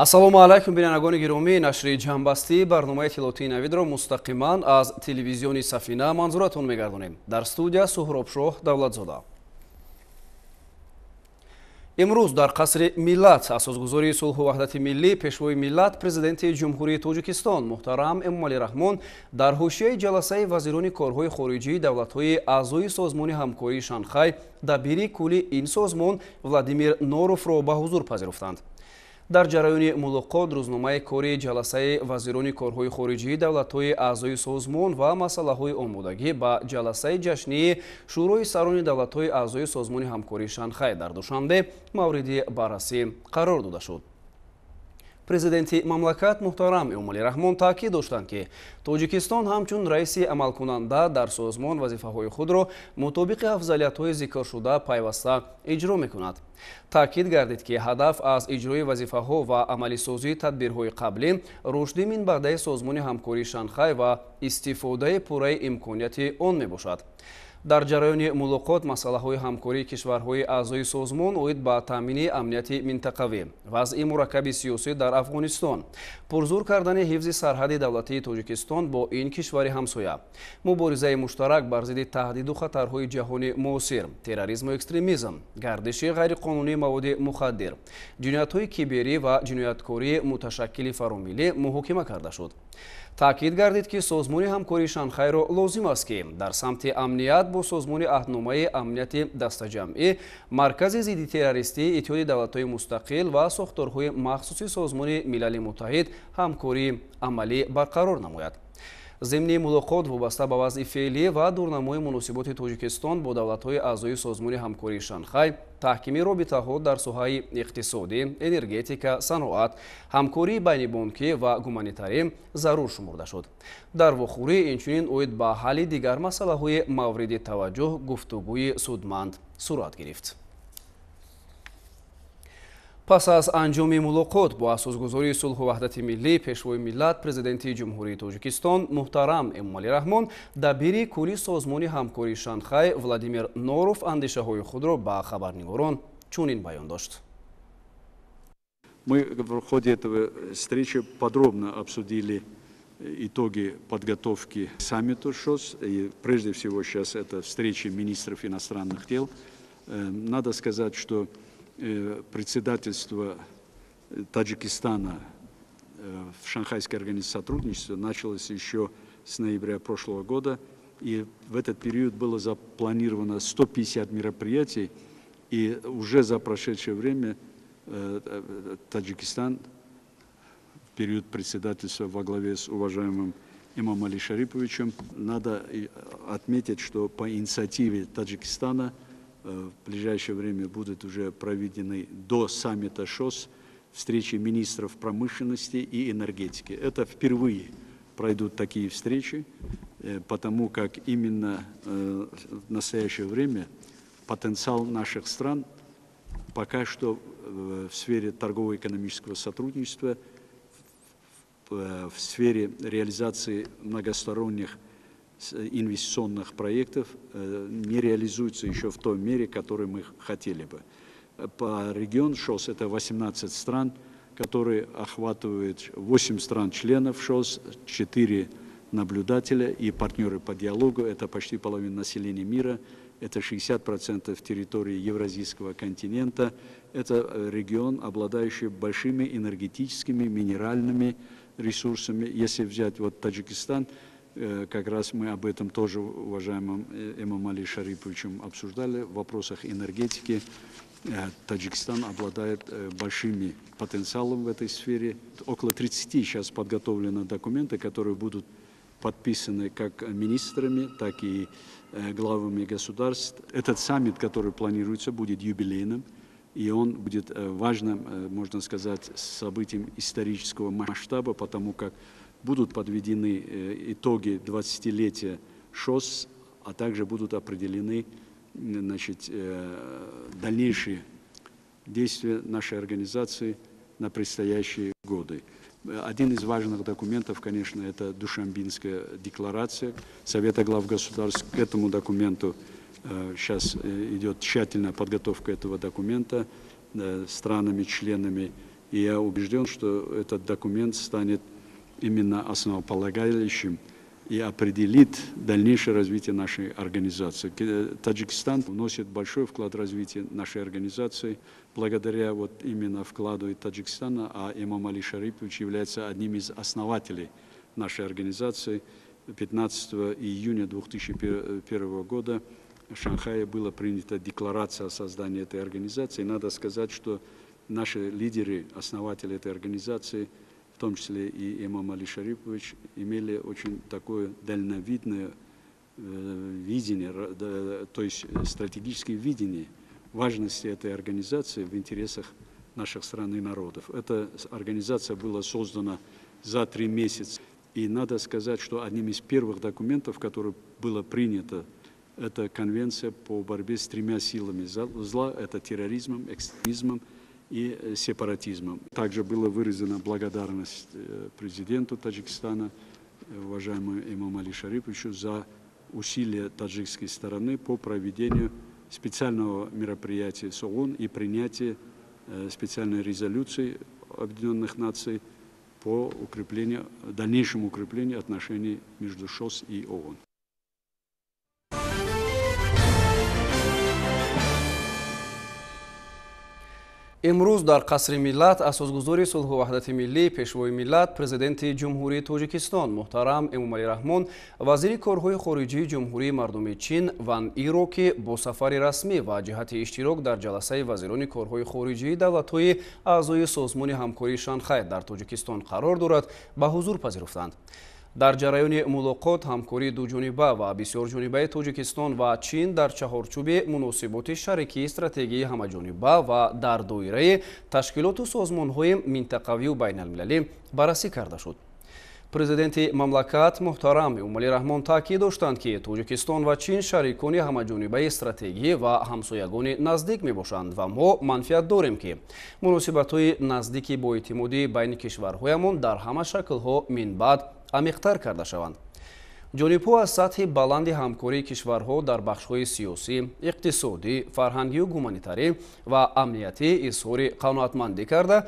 ассалому алайкум бинандагони гиромӣ. Нашри ҷанбастии барномаи иттилоотии навидро мустақиман аз телевизиони Сафина манзуратон мегардонем. Дар студия Суҳробшоҳ Давлатзода. имрӯз дар қасри миллат асосгузори сулҳу ваҳдати миллӣ пешвои миллат президенти ҷумҳурии Тоҷикистон муҳтарам Эмомалӣ Раҳмон дар ҳушияи ҷаласаи вазирони корҳои хориҷии давлатҳои аъзои созмони ҳамкории Шанхай дабири кулли ин созмон Владимир Норовро ба ҳузур пазируфтанд. дар ҷараёни мулоқот рӯзномаи кори ҷаласаи вазирони корҳои хориҷии давлатҳои аъзои созмон ва масъалаҳои омодагӣ ба ҷаласаи ҷашнии шӯрои сарони давлатҳои аъзои созмони ҳамкории Шанхай дар Душанбе мавриди баррасӣ қарор дода шуд. президенти мамлакат муҳтарам Эмомалӣ Раҳмон таъкид доштанд, ки Тоҷикистон ҳамчун раиси амалкунанда дар созмон вазифаҳои худро мутобиқи афзалиятҳои зикршуда пайваста иҷро мекунад. таъкид гардид, ки ҳадаф аз иҷрои вазифаҳо ва амалисозии тадбирҳои қаблӣ рушди минбаъдаи созмони ҳамкории Шанхай ва истифодаи пурраи имконияти он мебошад. дар ҷараёни мулоқот масъалаҳои ҳамкории кишварҳои аъзои созмон оид ба таъмини амнияти минтақавӣ, вазъи мураккаби сиёсӣ дар Афғонистон, пурзур кардани ҳифзи сарҳади давлатии Тоҷикистон бо ин кишвари ҳамсоя, муборизаи муштарак бар зидди таҳдиду хатарҳои ҷаҳони муосир, терроризму экстремизм, гардиши ғайриқонунии маводи мухаддир, ҷиноятҳои киберӣ ва ҷинояткории муташаккили фаромилӣ муҳокима карда шуд. таъкид гардид, ки созмони ҳамкории Шанхайро лозим аст, ки дар самти амният бо созмони аҳдномаи амнияти дастаҷамъӣ, маркази зидди террористии иттиҳоди давлатҳои мустақил ва сохторҳои махсуси созмони милали муттаҳид ҳамкории амалӣ барқарор намояд. зимни мулоқот вобаста ба вазъи феълӣ ва дурнамои муносиботи Тоҷикистон бо давлатҳои аъзои созмони ҳамкории Шанхай, таҳкими робитаҳо дар соҳаи иқтисодӣ, энергетика, саноат, ҳамкории байнибонкӣ ва гуманитарӣ зарур шумурда шуд. дар вохӯрӣ инчунин оид ба ҳалли дигар масъалаҳои мавриди таваҷҷӯҳ гуфтугӯи судманд сурат гирифт. пас аз анҷоми мулоқот бо асосгузории сулҳу ваҳдати миллӣ пешвои миллат президенти ҷумҳурии Тоҷикистон муҳтарам Эмомалӣ Раҳмон дабири кулли созмони ҳамкории Шанхай Владимир Норов андешаҳои худро ба хабарнигорон чунин баён дошт. Мы в ходе этого встречи подробно обсудили итоги подготовки к саммиту ШОС. И прежде всего сейчас это встречи министров иностранных дел. Надо сказать, что председательство Таджикистана в Шанхайской организации сотрудничества началось еще с ноября прошлого года. И в этот период было запланировано 150 мероприятий. И уже за прошедшее время Таджикистан в период председательства во главе с уважаемым Эмомали Шариповичем, надо отметить, что по инициативе Таджикистана в ближайшее время будут уже проведены до саммита ШОС встречи министров промышленности и энергетики. Это впервые пройдут такие встречи, потому как именно в настоящее время потенциал наших стран пока что в сфере торгово-экономического сотрудничества, в сфере реализации многосторонних инвестиционных проектов не реализуется еще в той мере, которой мы хотели бы. По региону ШОС это 18 стран, которые охватывают 8 стран-членов ШОС, 4 наблюдателя и партнеры по диалогу. Это почти половина населения мира, это 60% территории Евразийского континента. Это регион, обладающий большими энергетическими, минеральными ресурсами. Если взять вот Таджикистан, как раз мы об этом тоже уважаемым Эмомали Шариповичем обсуждали. В вопросах энергетики Таджикистан обладает большим потенциалом в этой сфере. Около 30 сейчас подготовлены документы, которые будут подписаны как министрами, так и главами государств. Этот саммит, который планируется, будет юбилейным. И он будет важным, можно сказать, событием исторического масштаба, потому как будут подведены итоги 20-летия ШОС, а также будут определены, значит, дальнейшие действия нашей организации на предстоящие годы. Один из важных документов, конечно, это Душанбинская декларация Совета глав государств. К этому документу сейчас идет тщательная подготовка этого документа странами, членами И я убежден, что этот документ станет именно основополагающим и определит дальнейшее развитие нашей организации. Таджикистан вносит большой вклад в развитие нашей организации. Благодаря вот именно вкладу Таджикистана, а имам Али Шарипович является одним из основателей нашей организации. 15 июня 2001 года в Шанхае была принята декларация о создании этой организации. Надо сказать, что наши лидеры, основатели этой организации, в том числе и имам Али Шарипович, имели очень такое дальновидное видение, то есть стратегическое видение важности этой организации в интересах наших стран и народов. Эта организация была создана за 3 месяца. И надо сказать, что одним из первых документов, которое было принято, это конвенция по борьбе с 3 силами зла, это терроризмом, экстремизмом и сепаратизмом. Также была выражена благодарность президенту Таджикистана, уважаемому имаму Али Шариповичу, за усилия таджикской стороны по проведению специального мероприятия с ООН и принятия специальной резолюции Объединенных Наций по дальнейшему укреплению отношений между ШОС и ООН. имрӯз дар қасри миллат асосгузори сулҳу ваҳдати миллӣ пешвои миллат президенти ҷумҳурии тоҷикистон муҳтарам Эмомалӣ Раҳмон вазири корҳои хориҷии ҷумҳурии мардуми чин Ван Иро ки бо сафари расмӣ ва ҷиҳати иштирок дар ҷаласаи вазирони корҳои хориҷии давлатҳои аъзои созмони ҳамкории Шанхай дар Тоҷикистон қарор дорад ба ҳузур пазируфтанд. дар ҷараёни мулоқот ҳамкории дуҷониба ва бисёрҷонибаи Тоҷикистон ва Чин дар чаҳорчӯби муносиботи шарикии стратегии ҳамаҷониба ва дар доираи ташкилоту созмонҳои минтақавию байналмилалӣ баррасӣ карда шуд. президенти мамлакат муҳтарам Эмомалӣ Раҳмон таъкид доштанд ки Тоҷикистон ва Чин шарикони ҳамаҷонибаи стратегӣ ва ҳамсоягони наздик мебошанд ва мо манфиат дорем ки муносибатҳои наздики боэътимодӣ байни кишварҳоямон дар ҳама шаклҳо минбаъд амиқтар карда шаванд. ҷонибҳо аз сатҳи баланди ҳамкории кишварҳо дар бахшҳои сиёсӣ, иқтисодӣ, фарҳангию гуманитарӣ ва амниятӣ изҳори қаноатмандӣ карда,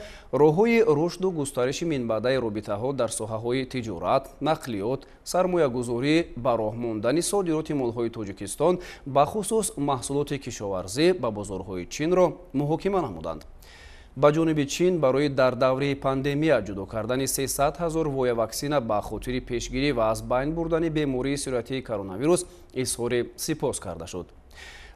роҳҳои рушду густариши минбаъдаи робитаҳо дар соҳаҳои тиҷорат, нақлиёт, сармоягузорӣ ба роҳ мондани содироти молҳои Тоҷикистон бахусус маҳсулоти кишоварзӣ ба бозорҳои Чинро муҳокима намуданд. ба ҷониби Чин барои дар давраи пандемия ҷудо кардани 300 000 воя ваксина ба хотири пешгирӣ ва аз байн бурдани бемории сироятии коронавирус изҳори сипос карда шуд.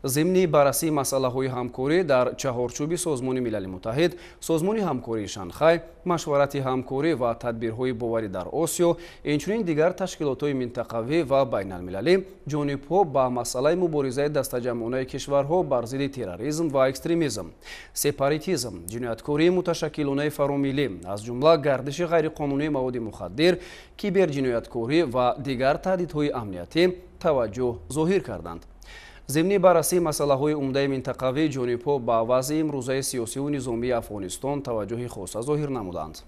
ضمن بررسی مسائل همکاری در چهارچوب سازمان ملل متحد، سازمان همکاری شانگهای، مشورت همکاری و تدبیرهای باوری در آسیا، اینچنین دیگر تشکیلات‌های منطقوی و بین المللی جانب‌ها با مسئله مبارزه دستجمعانه کشورها بر ضد تروریسم و اکستریمیسم، سپاریتیسم، جنایتکاری متشکلانه فراملی از جمله گردش غیرقانونی مواد مخدر، کیبرجنایتکاری و دیگر تهدیدهای امنیتی توجه ظاهر کردند. ضمن بررسی مسائل عمده منطقوی جانب‌ها با وضع امروزه سیاسی و نظامی افغانستان توجه خاص ظاهر نمودند.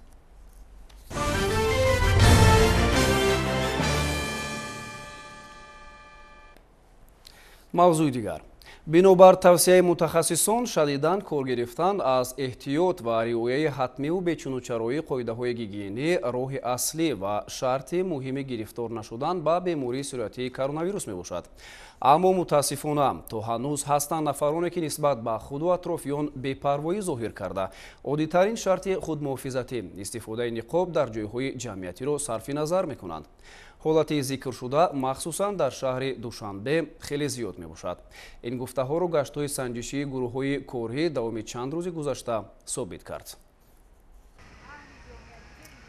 موضوع دیگر: بنابر توصیه متخصصان شدیداً کار گرفتن از احتیاط و رعایت حتمی و بی‌چون قاعده‌های گیگینی راه اصلی و شرط مهم گرفتار نشدن با بیماری سیرویاتی کرونا میباشد. اما متاسفانه تا هنوز هستند نفرانی که نسبت به خود و اطرافیان بی‌پروایی ظاهر کرده عادی‌ترین شرط خودمحافظتی استفاده نقاب در جایهای جمعیتی را صرف نظر می‌کنند. حالت ذکر شده مخصوصاً در شهر دوشنبه خیلی زیاد می باشد. این گفته‌ها را گشت‌های سنجشی گروه‌های کاری دوام چند روز گذشته ثابت کرد.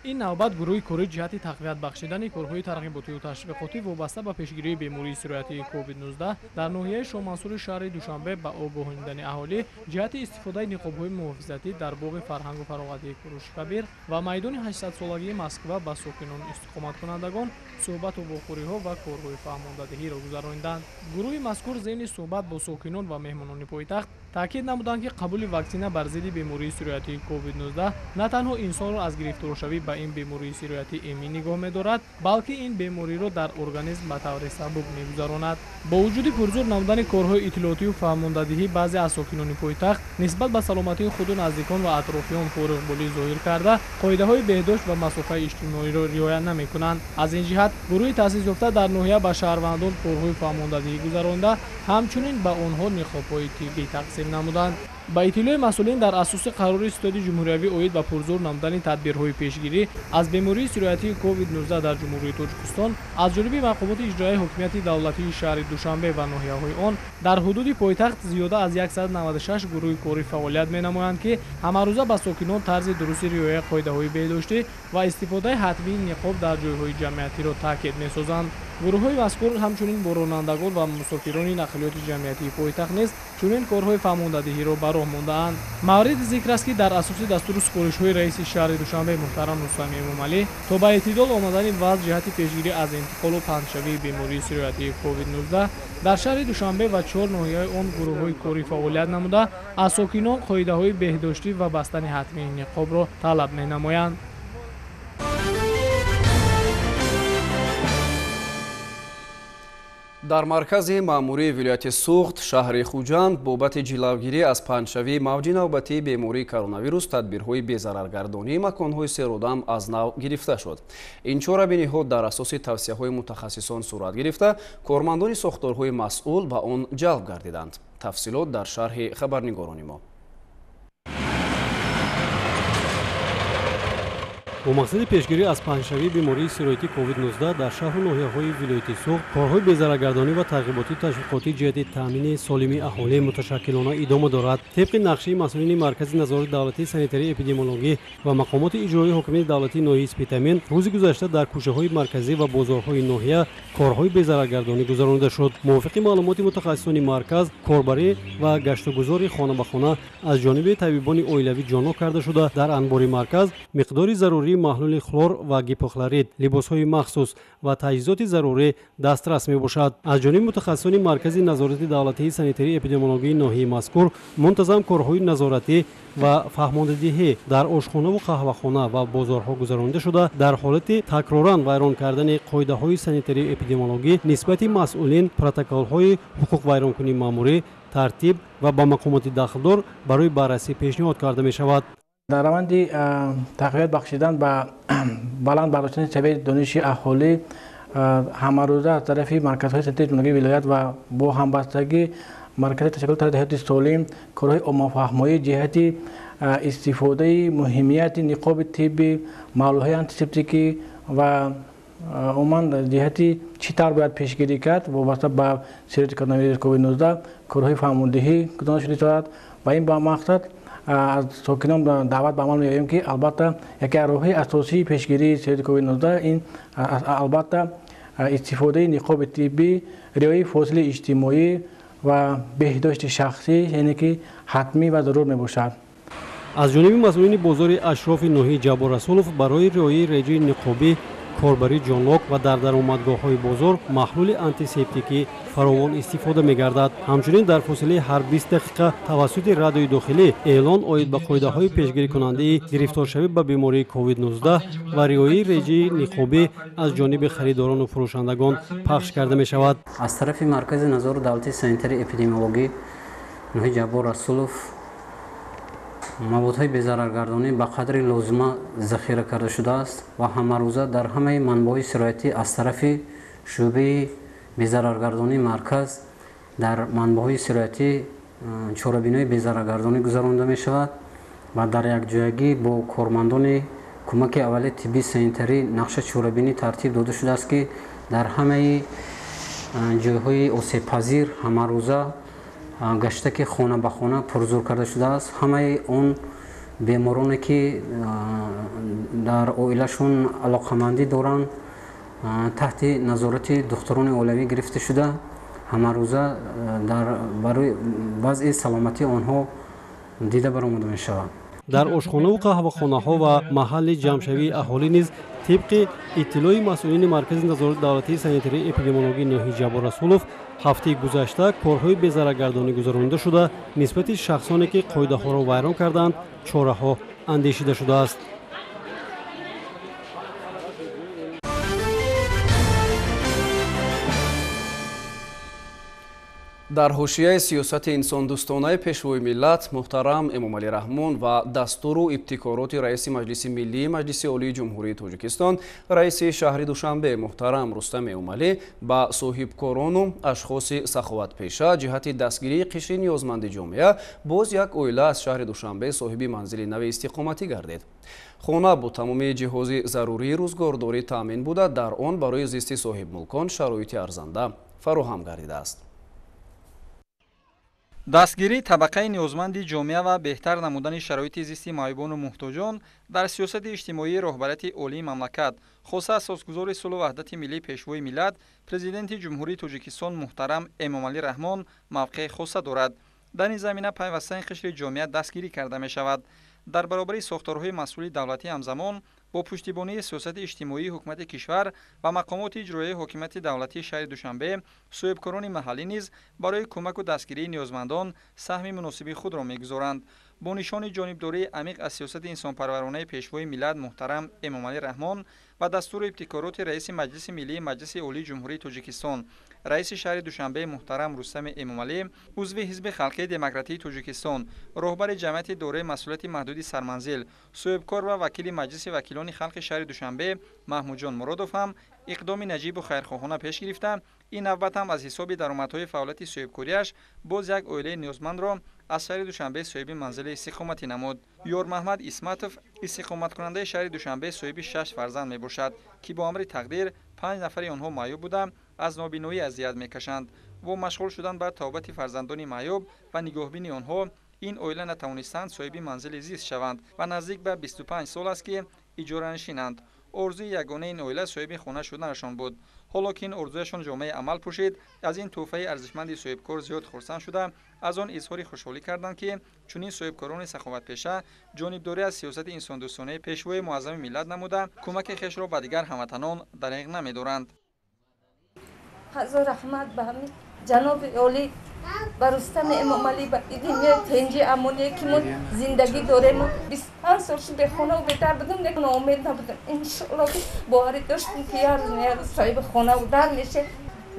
این نوبت گروه کاری جهت تقویت بخشیدن کارهای ترغیباتی و تشویقاتی وابسته به پیشگیری بیماری سیرویاتی کووید 19 در ناحیه شاه منصور شهر دوشنبه به آگاهاندن اهالی جهت استفاده نقاب‌های محافظتی در باغ فرهنگ و فراغتی کوروش کبیر و میدان 800 سالگی مسکو به ساکنان استقامت کنندگان صحبت و واخوری‌ها و کارهای فهماندهی را گذراندند. گروه مذکور ضمن صحبت با ساکنان و مهمانان پایتخت تاکید نمودند که قبول واکسن بر ضد بیماری سیرویاتی کووید 19 نه تنها انسان را از گرفتار شوی ба ин бемории сироятӣ эмӣ нигоҳ медорад, балки ин бемориро дар организм ба таври сабук мегузаронад. бо вуҷуди пурзур намудани корҳои иттилоотию фаҳмондадиҳӣ, баъзе аз сокинони пойтахт нисбат ба саломатии худу наздикон ва атрофиён фориғболӣ зоҳир карда, қоидаҳои беҳдошт ва масофаи иҷтимоиро риоя намекунанд. аз ин ҷиҳат гурӯҳи таъсисёфта дар ноҳия ба шаҳрвандон корҳои фаҳмондадиҳӣ гузаронда, ҳамчунин ба онҳо ниқобҳои тиббӣ тақсим намуданд. ба иттилои масъулин дар асоси қарори Ситоди ҷумҳуриявӣ оид ба пурзур намудани тадбирҳои пешгирӣ аз бемории сироятии COVID-19 дар ҷумҳурии Тоҷикистон аз ҷониби мақомоти иҷроияи ҳокимияти давлатии шаҳри Душанбе ва ноҳияҳои он дар ҳудуди пойтахт зиёда аз 196 гурӯҳи корӣ фаъолият менамоянд, ки ҳамарӯза ба сокинон тарзи дурусти риояи қоидаҳои беҳдоштӣ ва истифодаи ҳатмии ниқоб дар ҷойҳои ҷамъиятиро таъкид месозанд. гурӯҳҳои мазкур ҳамчунин бо ронандагон ва мусофирони нақлиёти ҷамъиятии пойтахт низ чунин корҳои фаҳмондадиҳиро ба роҳ мондаанд. мавриди зикр аст, ки дар асоси дастуру супоришҳои раиси шаҳри Душанбе муҳтарам Рустами Эмомалӣ то ба эътидол омадани вазъ ҷиҳати пешгирӣ аз интиқолу паҳншавии бемории сироятии COVID-19 дар шаҳри Душанбе ва 4 ноҳияи он гурӯҳҳои корӣ фаъолият намуда, аз сокинон қоидаҳои беҳдоштӣ ва бастани ҳатмии ниқобро талаб менамоянд. дар маркази маъмурии вилояти Суғд шаҳри Хуҷанд бобати ҷилавгирӣ аз паҳншавии мавҷи навбатии бемории коронавирус тадбирҳои безараргардонии маконҳои серодам аз нав гирифта шуд. ин чорабиниҳо дар асоси тавсияҳои мутахассисон сурат гирифта, кормандони сохторҳои масъул ба он ҷалб гардиданд. тафсилот дар шарҳи хабарнигорони мо. бо мақсади пешгирӣ аз паҳншавии бемории сироятии COVID-19 дар шаҳру ноҳияҳои вилояти Суғд корҳои безараргардонӣ ва тарғиботи ташвиқотии ҷиҳати таъмини солими аҳолӣ муташаккилона идома дорад. табқи нақшаи масъулини маркази назорати давлатии санитарии эпидемиологӣ ва мақомоти иҷроии ҳокимияти давлатии ноҳияи Спитамин рӯзи гузашта дар кӯчаҳои марказӣ ва бозорҳои ноҳия корҳои безараргардонӣ гузаронида шуд. мувофиқи маълумоти мутахассисони марказ, корбарӣ ва гаштугузори хона ба хона аз ҷониби табибони оилавӣ ҷонбок карда шуда, дар анбори марказ миқдори зарурӣ маҳлули хлор ва гипохлорид, либосҳои махсус ва таҷҳизоти зарурӣ дастрас мебошад. аз ҷониби мутахассисони маркази назорати давлатии санитарии эпидемиологии ноҳияи мазкур мунтазам корҳои назоратӣ ва фаҳмондадиҳӣ дар ошхонаву қаҳвахона ва бозорҳо гузаронида шуда, дар ҳолати такроран вайрон кардани қоидаҳои санитарии эпидемиологӣ нисбати масъулин протоколҳои ҳуқуқвайронкунии маъмурӣ тартиб ва ба мақомоти дахлдор барои баррасӣ пешниҳод карда мешавад. дар раванди тақвият бахшидан ба баланд бардоштани савияи дониши аҳолӣ ҳамарӯза аз тарафи марказҳои санитарии ҷумҳурии вилоят ва бо ҳамбастагӣ маркази ташаккули тарзи ҳаёти солим корҳои оммафаҳмоӣ ҷиҳати истифодаи муҳимияти ниқоби тиббӣ, маҳлулҳои антисептикӣ ва умуман ҷиҳати чӣ тавр бояд пешгирӣ кард вобаста ба сироятии коронавируси COVID-19 корҳои фаҳмондиҳӣ гузаронида шуда дорад. ва ин ба мақсад аз сокинон даъват ба амал меоем, ки албатта яке аз роҳҳои асосии пешгирии сироятии COVID-19 ин албатта истифодаи ниқоби тиббӣ, риояи фосилаи иҷтимоӣ ва беҳдошти шахсӣ, яъне ки ҳатмӣ ва зарур мебошад. аз ҷониби масъулини бозори ашрофи ноҳияи Ҷабор Расулов барои риояи реҷаи ниқобӣ, корбарӣ ҷонлок ва дар даромадгоҳҳои бозор маҳлули антисептикӣ фаровон истифода мегардад. ҳамчунин дар фосилаи ҳар 20 дақиқа тавассути радиои дохилӣ эълон оид ба қоидаҳои пешгирикунандаи гирифторшавӣ ба бемории COVID-19 ва риояи реҷаи ниқобӣ аз ҷониби харидорону фурӯшандагон пахш карда мешавад. аз тарафи маркази назори давлатии санитарии эпидемиологӣ ноҳияи Ҷабор Расулов маводҳои безараргардонӣ ба қадри лозима захира карда шудааст ва ҳамарӯза дар ҳамаи манбаъҳои сироятӣ аз тарафи шӯъбаи безараргардонии марказ дар манбаъҳои сироятӣ чорабинои безараргардонӣ гузаронида мешавад ва дар якҷоягӣ бо кормандони кӯмаки аввалияи тиббии санитарӣ нақша чорабинӣ тартиб дода шудааст, ки дар ҳамаи ҷойҳои осебпазир ҳамарӯза гаштаки хона ба хона пурзур карда шудааст. ҳамаи он бемороне ки дар оилашон алоқамандӣ доранд таҳти назорати духтарони оилавӣ гирифта шуда, ҳамарӯза барои вазъи саломатии онҳо дида баромада мешавад. дар ошхонаву қаҳвахонаҳо ва маҳалли ҷамъшавии аҳолӣ низ тибқи иттилои масъулини маркази назорати давлатии санитарии эпидемиологии ноҳияи Ҷабор Расулов ҳафтаи гузашта корҳои безараргардонӣ гузаронида шуда, нисбати шахсоне ки қоидаҳоро вайрон карданд чораҳо андешида шудааст. дар ҳошияи сиёсати инсондӯстонаи пешвои миллат муҳтарам Эмомалӣ Раҳмон ва дастуру ибтикороти раиси Маҷлиси Миллии Маҷлиси Олии Ҷумҳурии Тоҷикистон, раиси шаҳри Душанбе муҳтарам Рустам Эмомалӣ ба соҳибкорону ашхоси саховатпеша ҷиҳати дастгирии қишри ниёзманди ҷомеа боз як оила аз шаҳри Душанбе соҳиби манзили нави истиқоматӣ гардид. хона бо тамоми ҷиҳози зарурии рӯзгордорӣ таъмин буда, дар он барои зисти соҳибмулкон шароити арзанда фароҳам гардидааст. дастгирии табақаи ниёзманди ҷомеа ва беҳтар намудани шароити зисти маъюбону муҳтоҷон дар сиёсати иҷтимоии роҳбарияти олии мамлакат, хоса асосгузори сулҳу ваҳдати миллии пешвои миллат, президенти ҷумҳурии Тоҷикистон муҳтарам Эмомалӣ Раҳмон мавқеи хоса дорад. дар ин замина пайвастани қишри ҷомеа дастгирӣ карда мешавад. дар баробари сохторҳои масъули давлатӣ ҳамзамон бо пуштибонии сиёсати иҷтимоии ҳукумати кишвар ва мақомоти иҷроияи ҳокимияти давлатии шаҳри Душанбе, соҳибкорони маҳаллӣ низ барои кӯмаку дастгирии ниёзмандон саҳми муносиби худро мегузоранд. бо нишони ҷонибдории амиқ аз сиёсати инсонпарваронаи пешвои миллат муҳтарам Эмомалӣ Раҳмон ва дастури ибтикороти раиси Маҷлиси Миллии Маҷлиси Олии Ҷумҳурии Тоҷикистон, раиси шаҳри Душанбе муҳтарам Рустами Эмомалӣ, узви ҳизби халқии демократии Тоҷикистон, роҳбари ҷамъияти дораи масъулияти маҳдуди сарманзил, соҳибкор ва вакили Маҷлиси вакилони халқи шаҳри Душанбе Маҳмудҷон Муродов ҳам иқдоми наҷибу хайрхоҳона пеш гирифта, ин навбат ҳам аз ҳисоби даромадҳои фаъолияти соҳибкориаш боз як оилаи ниёзмандро аз шаҳри Душанбе соҳиби манзили истиқоматӣ намуд. Ёр Маҳмад Исматов истиқоматкунандаи шаҳри Душанбе соҳиби 6 фарзанд мебошад, ки бо амри тақдир 5 нафари онҳо маъюб буда аз нобиноӣ азият мекашанд. во машғул шудан ба табобати фарзандони маъюб ва нигоҳбини онҳо, ин оила натавонистанд соҳиби манзили зист шаванд ва наздик ба 25 сол аст ки иҷоранишинанд. орзуи ягона ин оила соҳиби хона шуданашон буд. ҳоло ки ин орзуяшон ҷомеаи амал пӯшид, аз ин тӯҳфаи арзишманди соҳибкор зиёд хурсанд шуда, аз он изҳори хушҳолӣ карданд ки чунин соҳибкорони саховатпеша ҷонибдорӣ аз сиёсати инсондӯстонаи пешвои муаззами миллат намуда, кӯмаки хешро ба дигар ҳамватанон дариғ намедоранд. ҳазор раҳмат ба ҳамин ҷаноби олӣ, ба Рустами Эмомалӣ, ба идимиёи тенҷи амоние ки мо зиндагӣ дорем. 25 сол шуд бехонаву бетар будем, лекин ноумед набудем. иншоалло ки боварӣ доштем ки ярӯз соҳиби хонаву дар мешем.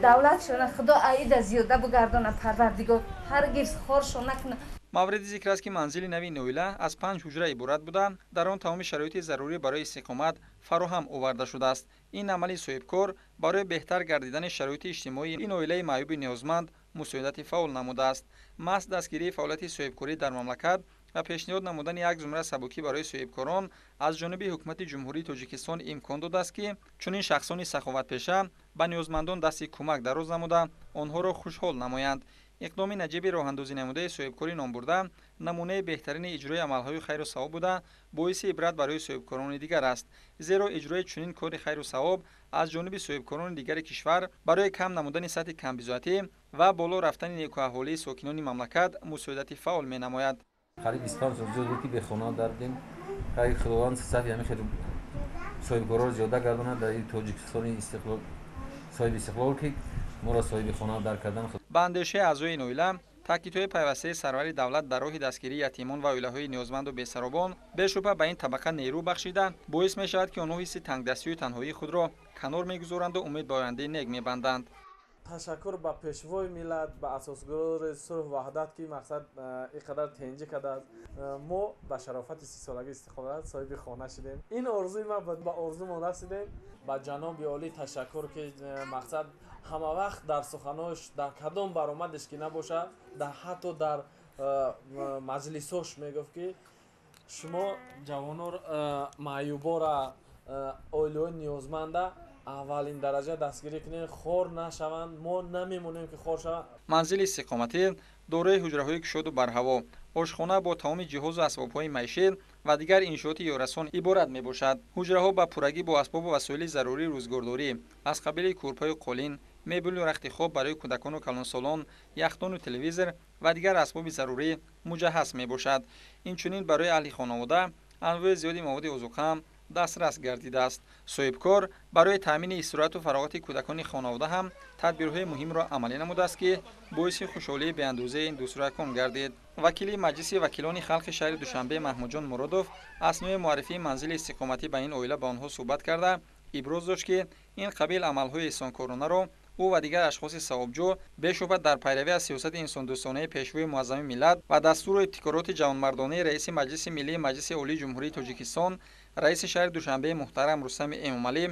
давлатшона худо аида зиёда бигардона, парвардигор ҳаргиз хоршо накуна. мавриди зикр аст ки манзили нави ин оила аз 5 ҳуҷра иборат буда, дар он тамоми шароити зарурӣ барои истиқомат фароҳам оварда шудааст. ин амали соҳибкор барои беҳтар гардидани шароити иҷтимоии ин оилаи маъюби ниёзманд мусоидати фаъол намудааст. маҳз дастгирии фаъолияти соҳибкорӣ дар мамлакат ва пешниҳод намудани як зумра сабукӣ барои соҳибкорон аз ҷониби ҳукумати ҷумҳурии Тоҷикистон имкон додааст ки чунин шахсони саховатпеша ба ниёзмандон дасти кӯмак дароз намуда, онҳоро хушҳол намоянд. иқдоми наҷиби роҳандозӣ намудаи соҳибкори номбурда намунаи беҳтарини иҷрои амалҳои хайру савоб буда, боиси ибрат барои соҳибкорони дигар аст. зеро иҷрои чунин кори хайру савоб аз ҷониби соҳибкорони дигари кишвар барои кам намудани сатҳи камбизоатӣ ва боло рафтани некуаҳволии сокинони мамлакат мусоидати фаъол менамояд. қариб 25 сол ҷойе ки бехона дардем, ки худованд сафи ҳамин хеле соҳибкорро зиёда гардонад дар Тоҷикистони истиқлол, соҳиби истиқлол ки моро соҳиби хона дар кардан. ба андешаи аъзои ин оила, таъкидҳои пайвастаи сарвари давлат дар роҳи дастгирии ятимон ва оилаҳои ниёзманду бесаробон бешубҳа ба ин табақа нерӯ бахшида, боис мешавад ки онҳо ҳисси тангдастию танҳоии худро канор мегузоранду умед ба ояндаи нек мебанданд. ташаккур ба пешвои миллат, ба асосгузори сулҳ ваҳдат ки мақсад иқадар тенҷӣ кардааст. мо ба шарофати 30 солаги истиқомат соҳиби хона шудем. ин орзуи ма ба орзумон расидем. ба ҷаноби олӣ ташаккур ки мақсад ҳамавақт дар суханош дар кадом баромадаш ки набошад, ҳатто дар маҷлисош мегуфт ки шумо ҷавонор маъюбора оилаҳои ниёзманда аввалин дараҷа дастгирӣ кунем, хор нашаванд, мо намемонем ки хор шаванд. манзили истиқоматӣ дорои ҳуҷраҳои кушоду барҳаво, ошхона бо тамоми ҷиҳозу асбобҳои маишӣ ва дигар иншооти ёрасон иборат мебошад. ҳуҷраҳо ба пуррагӣ бо асбобу васоили зарурии рӯзгордорӣ аз қабили кӯрпаю қолин, мебелу рахти хоб барои кӯдакону калонсолон, яхдону телевизор ва дигар асбоби зарурӣ муҷаҳҳаз мебошад. инчунин барои аҳли хонавода анвои зиёди маводи озуқа дастрас гардидааст. соҳибкор барои таъмини истироҳату фароғати кӯдакони хонавода ҳам тадбирҳои муҳимро амалӣ намудааст ки боиси хушҳолии беандозаи ин дусуракон гардид. вакили маҷлиси вакилони халқи шаҳри Душанбе Маҳмудҷон Муродов аснои муаррифии манзили истиқоматӣ ба ин оила ба онҳо суҳбат карда иброз дошт ки ин қабил амалҳои эҳсонкоронаро ӯ ва дигар ашхоси савобҷӯ бешубҳа дар пайравӣ аз сиёсати инсондӯстонаи пешвои муаззами миллат ва дастуру ибтикороти ҷавонмардонаи раиси маҷлиси миллии маҷлиси олии ҷумҳурии Тоҷикистон, раиси шаҳри Душанбеи муҳтарам Рустами Эмомалӣ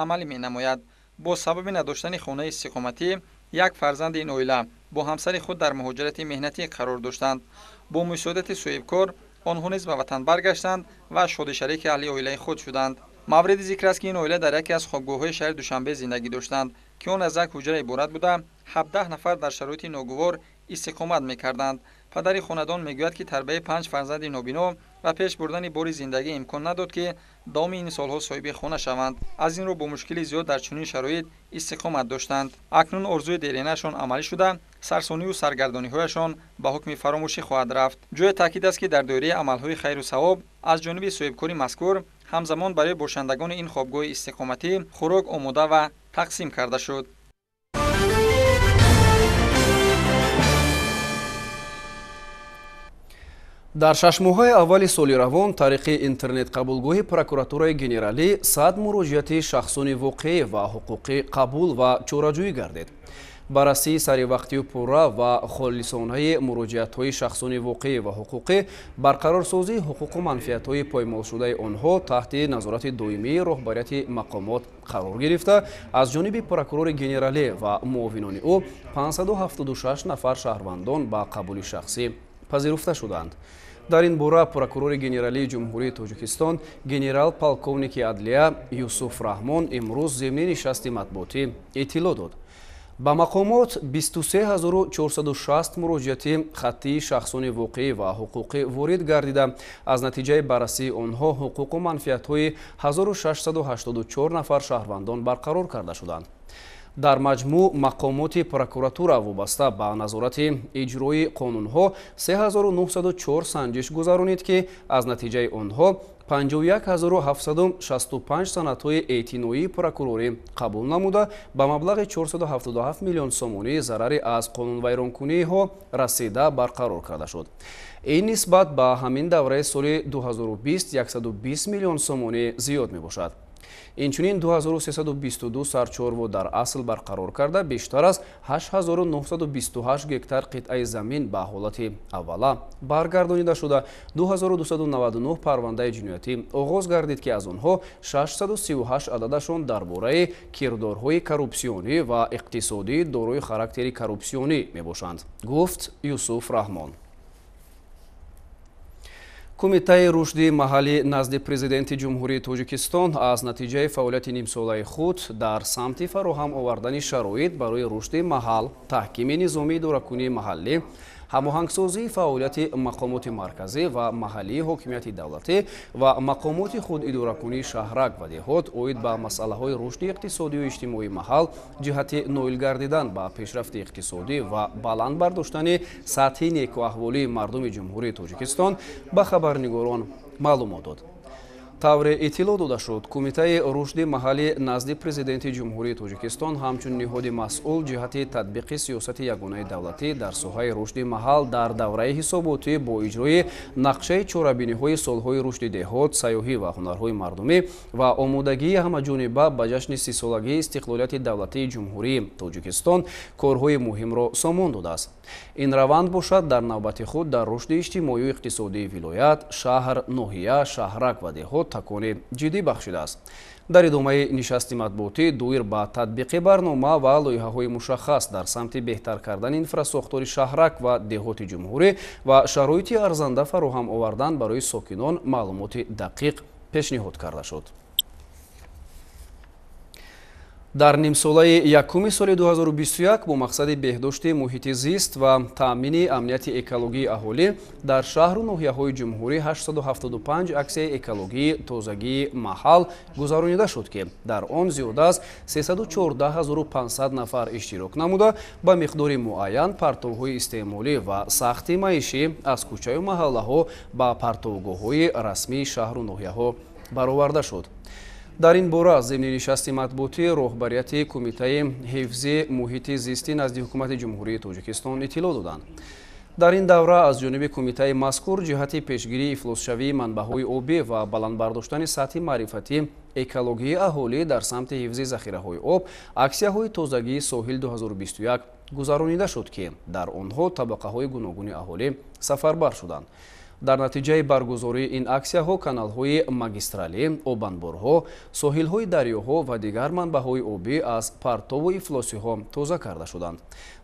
амалӣ менамояд. Бо сабаби надоштани хонаи истиқоматӣ, як фарзанди ин оила бо ҳамсари худ дар муҳоҷирати меҳнатӣ қарор доштанд. Бо мусоидати соҳибкор онҳо низ ба ватан баргаштанд ва шодишарики аҳли оилаи худ шуданд. мавриди зикр аст ки ин оила дар яке аз хобгоҳҳои шаҳри Душанбе зиндагӣ доштанд, ки он аз як ҳуҷра иборат буда 17 нафар дар шароити ногувор истиқомат мекарданд. падари хонадон мегӯяд ки тарбияи 5 фарзанди нобино ва пеш бурдани бори зиндагӣ имкон надод ки давоми ин солҳо соҳиби хона шаванд. аз ин рӯ бо мушкили зиёд дар чунин шароит истиқомат доштанд. акнун орзуи деринаашон амалӣ шуда, сарсониву саргардониҳояшон ба ҳукми фаромӯшӣ хоҳад рафт. ҷои таъкид аст ки дар доираи амалҳои хайру савоб аз ҷониби соҳибкори мазкур ҳамзамон барои бошандагони ин хобгоҳи истиқоматӣ хӯрок омода ва тақсим карда шуд. дар 6 моҳҳои аввали соли равон тариқи интернет қабулгоҳи прокуратураи генералӣ 100 муроҷиати шахсони воқеӣ ва ҳуқуқи қабул ва чораҷӯӣ гардид. баррасии саривақтию пурра ва холисонаи муроҷиатҳои шахсони воқеӣ ва ҳуқуқӣ, барқарорсозии ҳуқуқу манфиатҳои поймолшудаи онҳо таҳти назорати доимии роҳбарияти мақомот қарор гирифта, аз ҷониби прокурори генералӣ ва муовинони ӯ 576 нафар шаҳрвандон ба қабули шахсӣ пазируфта шуданд. дар ин бора прокурори генералии ҷумҳурии Тоҷикистон генерал полковники адлия Юсуф Раҳмон имрӯз земни нишасти матбуотӣ иттилоъ дод. ба мақомот 23460 муроҷиати хаттии шахсони воқеӣ ва ҳуқуқӣ ворид гардида, аз натиҷаи баррасии онҳо ҳуқуқу манфиатҳои 1684 нафар шаҳрвандон барқарор карда шуданд. дар маҷмӯъ мақомоти прокуратура вобаста ба назорати иҷрои қонунҳо 3904 санҷиш гузаронид, ки аз натиҷаи онҳо 51765 санадҳои эътиноии прокурорӣ қабул намуда ба маблағи 477 миллион сомонии зарари аз қонунвайронкуниҳо расида барқарор карда шуд. ин нисбат ба ҳамин давраи соли 2020 120 миллион сомонӣ зиёд мебошад. инчунин 2322 сарчорво дар асл барқарор карда бештар аз 8928 гектар қитъаи замин ба ҳолати аввала баргардонида шуда, 2299 парвандаи ҷиноятӣ оғоз гардид, ки аз онҳо 638 ададашон дар бораи кирдорҳои коррупсионӣ ва иқтисодии дорои характери коррупсионӣ мебошанд, гуфт Юсуф Раҳмон. кумитаи рушди маҳаллӣ назди президенти ҷумҳурии Тоҷикистон аз натиҷаи фаъолияти нимсолаи худ дар самти фароҳам овардани шароит барои рушди маҳал, таҳкими низоми идоракунии маҳаллӣ, ҳамоҳангсозии фаъолияти мақомоти марказӣ ва маҳаллии ҳокимияти давлатӣ ва мақомоти худидоракунии шаҳрак ва деҳот оид ба масъалаҳои рушди иқтисодию иҷтимоии маҳал ҷиҳати ноил гардидан ба пешрафти иқтисодӣ ва баланд бардоштани сатҳи некуаҳволии мардуми ҷумҳурии Тоҷикистон ба хабарнигорон маълумот дод. тавре иттилоъ дода шуд, кумитаи рушди маҳаллӣ назди президенти ҷумҳурии Тоҷикистон ҳамчун ниҳоди масъул ҷиҳати татбиқи сиёсати ягонаи давлатӣ дар соҳаи рушди маҳал дар давраи ҳисоботӣ бо иҷрои нақшаи чорабиниҳои солҳои рушди деҳот, сайёҳӣ ва ҳунарҳои мардумӣ ва омодагии ҳамаҷониба ба ҷашни сисолагии истиқлолияти давлатии ҷумҳурии Тоҷикистон корҳои муҳимро сомон додааст. ин раванд бошад дар навбати худ дар рушди иҷтимоию иқтисодии вилоят, шаҳр, ноҳия, шаҳрак ва деҳот такони ҷиддӣ бахшидааст. дар идомаи нишасти матбуотӣ дуир ба татбиқи барнома ва лоиҳаҳои мушаххас дар самти беҳтар кардани инфрасохтори шаҳрак ва деҳоти ҷумҳурӣ ва шароити арзанда фароҳам овардан барои сокинон маълумоти дақиқ пешниҳод карда шуд. дар нимсолаи якуми соли 2021 бо мақсади беҳдошти муҳити зист ва таъмини амнияти экологии аҳолӣ дар шаҳру ноҳияҳои ҷумҳурӣ 875 аксияи экологии тозагии маҳал гузаронида шуд, ки дар он зиёда аз 314500 нафар иштирок намуда ба миқдори муайян партовҳои истеъмолӣ ва сахти маишӣ аз кӯчаю маҳаллаҳо ба партовгоҳҳои расмии шаҳру ноҳияҳо бароварда шуд. дар ин бора земни нишасти матбуотӣ роҳбарияти кумитаи ҳифзи муҳити зисти назди ҳукумати ҷумҳурии Тоҷикистон иттилоъ доданд. дар ин давра аз ҷониби кумитаи мазкур ҷиҳати пешгирии ифлосшавии манбаъҳои обӣ ва баландбардоштани сатҳи маърифатӣ экологияи аҳолӣ дар самти ҳифзи захираҳои об аксияҳои тозагии соҳил 2021 гузаронида шуд ки дар онҳо табақаҳои гуногуни аҳолӣ сафарбар шуданд. дар натиҷаи баргузории ин аксияҳо каналҳои магистралӣ, обанборҳо, соҳилҳои дарёҳо ва дигар манбаъҳои обӣ аз партову ифлосиҳо тоза карда шуданд.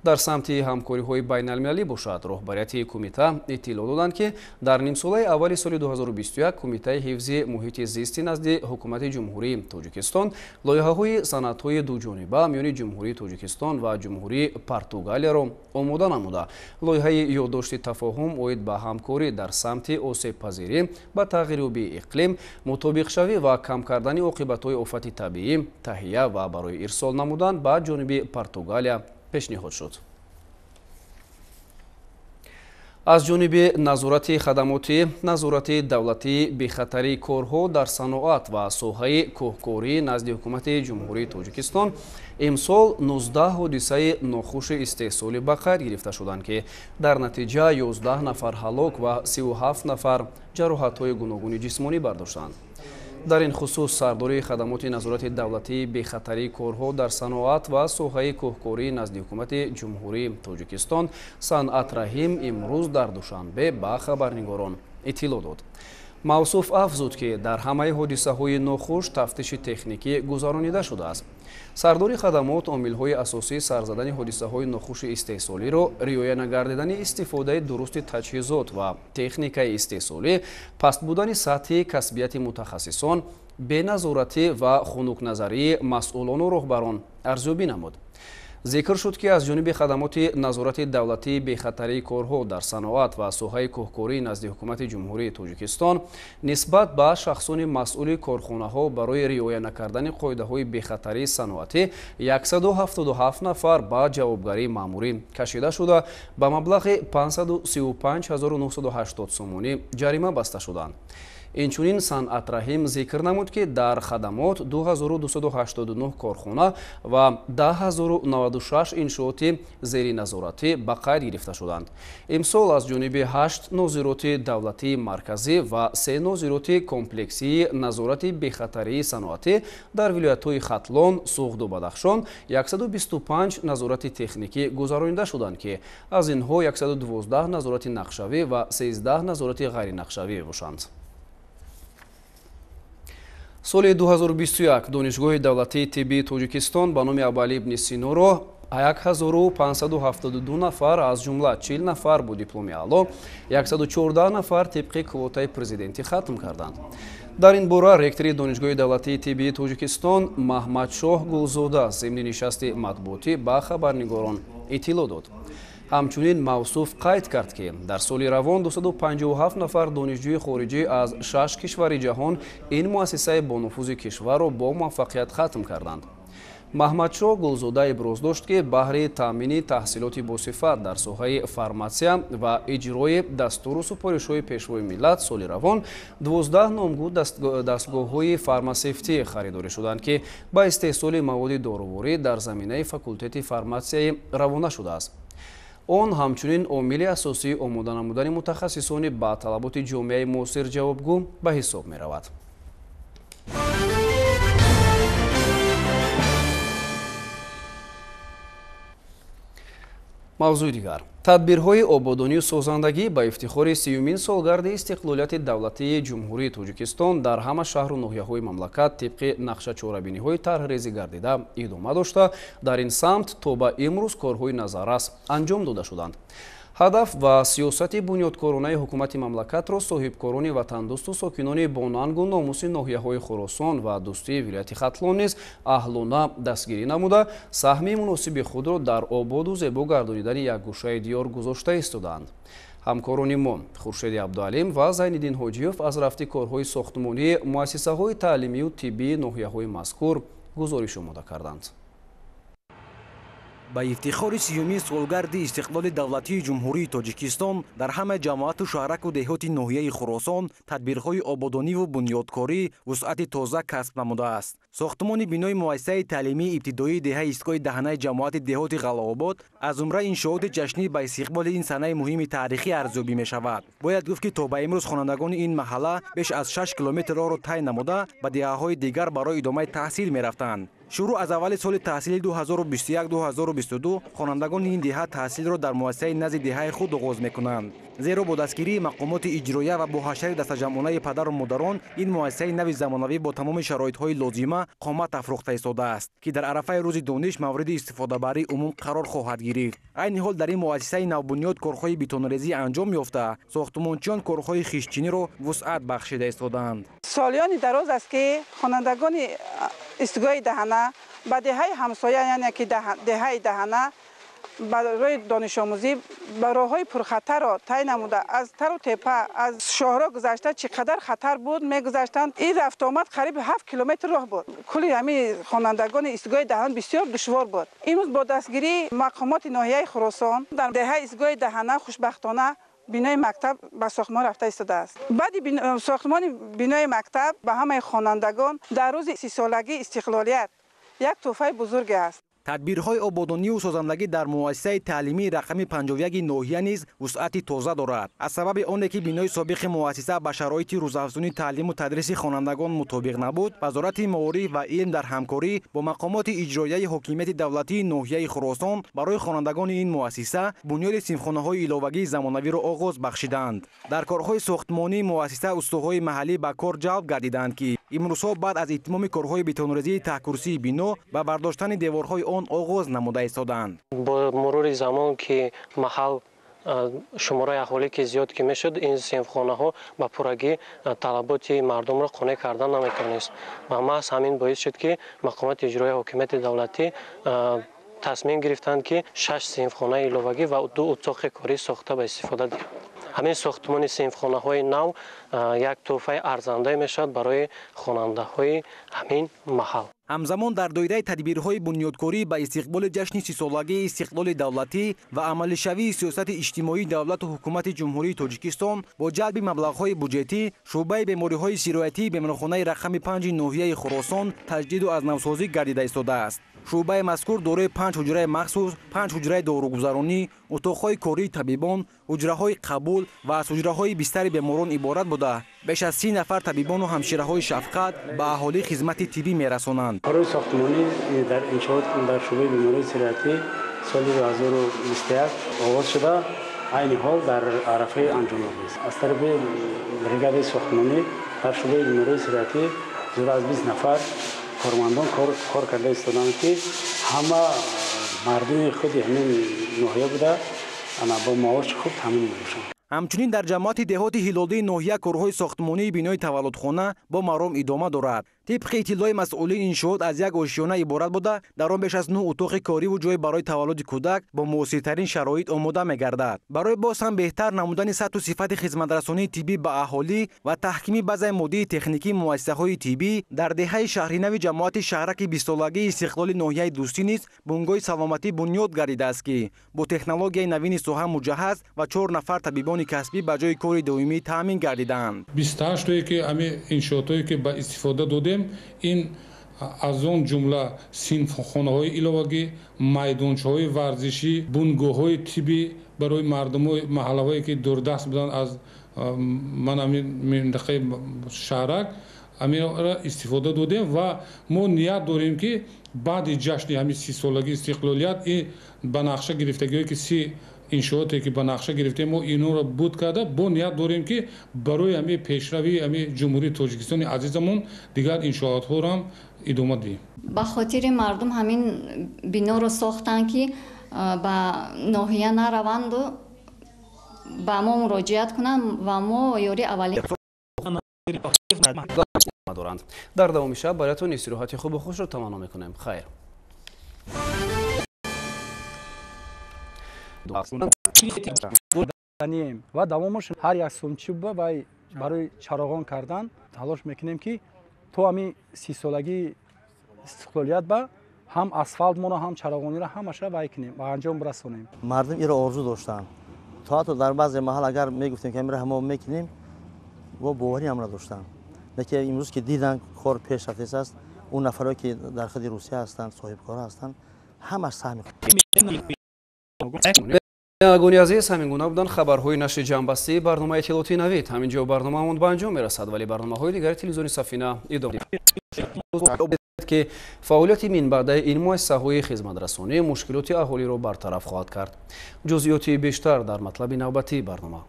дар самти ҳамкориҳои байналмилалӣ бошад, роҳбарияти кумита иттилоъ доданд ки дар нимсолаи аввали соли 2021 кумитаи ҳифзи муҳити зисти назди ҳукумати ҷумҳурии Тоҷикистон лоиҳаҳои санадҳои дуҷониба миёни ҷумҳурии Тоҷикистон ва ҷумҳурии Португалияро омода намуда, лоиҳаи ёддошти тафоҳум оид ба ҳамкорӣ дар самти осебпазирӣ ба тағйирёбии иқлим, мутобиқшавӣ ва кам кардани оқибатҳои офати табиӣ таҳия ва барои ирсол намудан ба ҷониби Португалия пешниҳод шуд. аз ҷониби назорати давлатии бехатарии корҳо дар саноат ва соҳаи кӯҳкорӣ назди ҳукумати ҷумҳурии Тоҷикистон имсол 19 ҳодисаи нохуши истеҳсолӣ ба қайд гирифта шуданд ки дар натиҷа 11 нафар ҳалок ва 37 нафар ҷароҳатҳои гуногуни ҷисмонӣ бардоштанд. дар ин хусус сардори хадамоти назорати давлатии бехатарии корҳо дар саноат ва соҳаи кӯҳкории назди ҳукумати ҷумҳурии Тоҷикистон Санъат Раҳим имрӯз дар Душанбе ба хабарнигорон иттилоъ дод. мавсуф афзуд ки дар ҳамаи ҳодисаҳои нохуш тафтиши техникӣ гузаронида шудааст. сардори хадамот омилҳои асосии сарзадани ҳодисаҳои нохуши истеҳсолиро риоя нагардидани истифодаи дурусти таҷҳизот ва техникаи истеҳсолӣ, паст будани сатҳи касбияти мутахассисон, беназоратӣ ва хунукназарии масъулону роҳбарон арзёбӣ намуд. зикр шуд ки аз ҷониби хадамоти назорати давлатии бехатарии корҳо дар саноат ва соҳаи кӯҳкории назди ҳукумати ҷумҳурии Тоҷикистон нисбат ба шахсони масъули корхонаҳо барои риоя накардани қоидаҳои бехатарии саноатӣ 177 нафар ба ҷавобгарии маъмурӣ кашида шуда ба маблағи 535980 сомонӣ ҷарима баста шуданд. инчунин Санъат Раҳим зикр намуд ки дар хадамот 2289 корхона ва 10096 иншооти зери назоратӣ ба қайд гирифта шуданд. имсол аз ҷониби 8 нозироти давлатии марказӣ ва 3 нозироти комплексии назорати бехатарии саноатӣ дар вилоятҳои Хатлон, Суғду Бадахшон 125 назорати техникӣ гузаронида шуданд ки аз инҳо 112 назорати нақшавӣ ва 13 назорати ғайринақшавӣ мебошанд. соли 2021 донишгоҳи давлатии тиббии Тоҷикистон ба номи Абуалӣ ибн Синоро 1572 нафар аз ҷумла 40 нафар бо дипломи аъло, 114 нафар тибқи квотаи президентӣ хатм карданд. дар ин бора ректори донишгоҳи давлатии тиббии Тоҷикистон Маҳмадшоҳ Гулзода зимни нишасти матбуотӣ ба хабарнигорон иттилоъ дод. ҳамчунин мавсуф қайд кард ки дар соли равон 257 нафар донишҷӯи хориҷӣ аз 6 кишвари ҷаҳон ин муассисаи бонуфузи кишварро бо муваффақият хатм карданд. Маҳмадшоҳ Гулзода иброз дошт ки баҳри таъмини таҳсилоти босифат дар соҳаи фарматсия ва иҷрои дастуру супоришҳои пешвои миллат соли равон 12 номгӯ дастгоҳҳои фармасевтӣ харидорӣ шуданд ки ба истеҳсоли маводи доруворӣ дар заминаи факултети фарматсияӣ равона шудааст. он ҳамчунин омили асосии омода намудани мутахассисони ба талаботи ҷомеаи муосир ҷавобгӯ ба ҳисоб меравад. мавзӯи дигар: тадбирҳои ободонию созандагӣ ба ифтихори 30-мин солгарди истиқлолияти давлатии ҷумҳурии Тоҷикистон дар ҳама шаҳру ноҳияҳои мамлакат тибқи нақшачорабиниҳои тарҳрезӣ гардида идома дошта, дар ин самт то ба имрӯз корҳои назаррас анҷом дода шуданд. ҳадаф ва сиёсати бунёдкоронаи ҳукумати мамлакатро соҳибкорони ватандӯсту сокинони бонангу номуси ноҳияҳои Хӯросон ва дӯстии вилояти Хатлон низ аҳлона дастгирӣ намуда, саҳми муносиби худро дар ободу зебо гардонидани якгӯшаи диёр гузошта истодаанд. ҳамкорони мо Хуршеди Абдуалим ва Зайниддин Ҳоҷиев аз рафти корҳои сохтмонии муассисаҳои таълимию тиббии ноҳияҳои мазкур гузориш омода карданд. با افتخار سیومی سالگرد استقلال دولتی جمهوری تاجیکستان در همه جماعت و شهرک و دهات ناحیه خراسان تدبیرهای آبادانی و بنیادکاری وسعت تازه کسب نموده است. ساختمان بنای مؤسسه تعلیمی ابتدایی دهه ایستگاه دهنه جماعت دهات قلعه‌آباد از جمله انشاءات جشنی با استقبال این صحنه مهم تاریخی ارزیابی می شود. باید گفت که تا به امروز خوانندگان این محله بیش از 6 کیلومتر راه را طی نموده به دهه‌های دیگر برای ادامه تحصیل می رفتند. شروع از اول سال تحصیلی 2021-2022 خوانندگان این دهه تحصیل را در مؤسسه نزد دهه خود آغاز می‌کنند. زیرا با دستگیری مقامات اجراییه و با حشر دستجمعانه پدر و مادران این مؤسسه نو زمانوی با تمام شرایط‌های لازمه قامت افروخته ایستاده است که در عرفه روز دانش مورد استفاده برای عموم قرار خواهد گرفت. عین حال در این مؤسسه نوبنیاد کارهای بتون‌ریزی انجام یافته، ساختمانچیان کارهای خشتچینی را وسعت بخشیده ایستادند. سالیان دراز است که خوانندگان ایستگاه دهنه به دهه همسایه یعنی که دهه دهنه برای دانش آموزی به راه‌های پرخطر را طی نموده از تر و تپه از شاهراه گذشته چقدر خطر بود میگذشتند. این رفت آمد قریب 7 کیلومتر راه بود. کلی همین خوانندگان ایستگاه دهنه بسیار دشوار بود. امروز با دستگیری مقامات ناحیه خراسان در دهه ایستگاه دهنه خوشبختانه بنای مکتب به ساختمان رفته ایستاده است. بعد ساختمان بنای مکتب به همه خوانندگان در روز 30 سالگی استقلالیت یک تحفه بزرگ است. تدبیرهای آبادانی و سازندگی در مؤسسه تعلیمی رقم 51 ناحیه نیز وسعت تازه دارد. از سبب آنکه که بنای سابق مؤسسه به شرایط روزافزونی تعلیم و تدریس خوانندگان مطابق نبود، وزارت معارف و علم در همکاری با مقامات اجرایی حکومت دولتی ناحیه خراسان برای خوانندگان این مؤسسه بنیاد صنفخانه‌های علاوگی زمانوی را آغاز بخشیدند. در کارهای ساختمانی مؤسسه استوهای محلی به کار جلب گردیدند که امروزها بعد از اتمام کارهای بتون‌ریزی ته‌کرسی بنا و برداشتن دیوارهای آن آغاز نموده ایستادند. با مرور زمان که محل شماره اهالی که زیاد که میشد این صنفخانه ها به پورگی طلبات مردم را قانع کردن نمیتونست و محض همین باعث شد که مقامات اجرایی حکومت دولتی تصمیم گرفتند که 6 صنفخانه علاوگی و 2 اتاق کاری ساخته به استفاده دهند. همین ساختمان صنفخانه های نو یک تحفه ارزنده میشد برای خواننده های همین محل. همزمان در دایره تدبیرهای بنیادکاری به استقبال جشن 30 سالگی استقلال دولتی و عملی شوی سیاست اجتماعی دولت و حکومت جمهوری تاجیکستان با جلب مبلغ‌های بودجتی شعبه بیماری‌های سیرایتی بیمارخانه رقم 5 ناحیه خراسان تجدید و از نوسازی گردیده ایستاده است. شعبه مذکور دارای 5 حجره مخصوص، 5 حجره داروگذرانی، اتاق‌های کاری طبیبان، حجره‌های قبول و از حجره‌های بستر بیماران عبارت بوده بیش از 30 نفر طبیبان و همشیره‌های شفقت به اهالی خدمت طبی می‌رسانند. کارهای ساختمانی در انشاءات در شعبه بیماری سیرایتی سال 2021 آغاز شده، عین حال در عرفه انجام است. از طرف بریگاد ساختمانی در شعبه بیماری سیرایتی زیر از 20 نفر کارمندان کار کرده ایستادند که همه مردم خود همین ناحیه بوده اما با معاش خوب تامین می‌شوند. همچنین در جماعت دهات هلالی ناحیه کارهای ساختمانی بنای تولدخانه با مرام ادامه دارد. طبق اطلاع مسئولین انشاءات از یک آشیانه عبارت بوده در آن بیش از 9 اتاق کاری و جای برای تولد کودک با موثرترین شرایط آماده می‌گردد. برای باز هم بهتر نمودن سطح و صفت خدمترسانی طبی به اهالی و تحکیم بعضی ماده تکنیکی مؤسسه‌های طبی در دهه شهرنو جماعت شهرک 20 سالگی استقلال ناحیه دوستی نیز بنگاه سلامتی بنیاد گردیده است که با تکنولوژی نوین سوها مجهز و 4 نفر طبیبان کسبی به جای کار دائمی تامین گردیدند. 28 تایی که همین انشاءاتی که به استفاده دادیم این از اون جمله صنفخانه‌های علاوگی، میدانچه‌های ورزشی، بنگاه‌های طبی برای مردم محله‌هایی که دوردست بودن از منطقه شهرک همین را استفاده دادیم و ما نیت داریم که بعد جشن همین 30 سالگی استقلالیت این به نقشه گرفتگی‌هایی که 30 انشاءاتی که به نقشه گرفتیم ما اینو را بود کرده با نیت داریم که برای همین پیشروی همین جمهوری تاجیکستان عزیزمون دیگر انشاءات‌ها را هم ادامه دهیم. به خاطر مردم همین بنا رو ساختن که به ناحیه نروند و به ما مراجعت کنن و ما یاری اولی دارند. در دوام شب براتون استراحت خوب و خوش رو تمنا میکنیم. خیر. و دوامش هر یک سومچی وای برای چراغان کردن تلاش میکنیم که تو همین 30 سالگی استقلالیت به ҳам асфалтморо ҳам чароғониро ҳамаша вай кунем ба анҷом расонем. мардум иро орзу доштанд. то ҳатто дар баъзе маҳал агар мегуфтем ки амира ҳама мекунем ва боварӣ ам надоштанд. лекин имрӯз ки дидан кор пеш рафтест аст, он нафаре ки дар ходи русия ҳастанд, соҳибкора ҳастанд, ҳамаш саҳми агони азиз, ҳамин гуна буданд хабарҳои нашри ҷамъбастии барномаи иттилоотии навид. ҳамин ҷо барномаамон ба анҷом мерасад, вале барномаҳои дигари телевизиони Сафина идома ки фаъолияти минбаъдаи ин муассисаҳои хизматрасонӣ мушкилоти аҳолиро бартараф хоҳад кард. ҷузъиёти бештар дар матлаби навбатии барнома.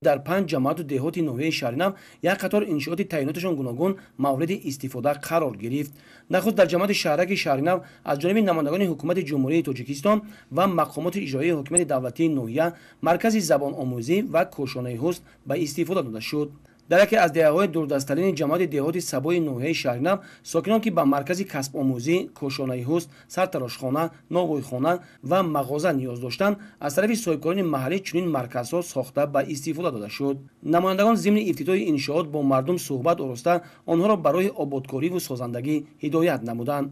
дар 5 ҷамоату деҳоти ноҳияи Шаҳринав як қатор иншооти таъйиноташон гуногун мавриди истифода қарор гирифт. Нахуст дар ҷамоати шаҳраки Шаҳринав аз ҷониби намояндагони ҳукумати ҷумҳурии Тоҷикистон ва мақомоти иҷроии ҳокимияти давлатии ноҳия маркази забономӯзӣ ва кӯшонаи ҳусн ба истифода дода шуд. дар яке аз деҳаҳои дурдастарини ҷамоати деҳоти Сабои ноҳияи Шаҳринав сокинон ки ба маркази касбомӯзӣ, кӯшонаи ҳусн, сартарошхона, новойхона ва мағоза ниёз доштанд, аз тарафи соҳибкорони маҳаллӣ чунин марказҳо сохта ба истифода дода шуд. намояндагон зимни ифтитоҳи иншоот бо мардум суҳбат ороста онҳоро барои ободкориву созандагӣ ҳидоят намуданд.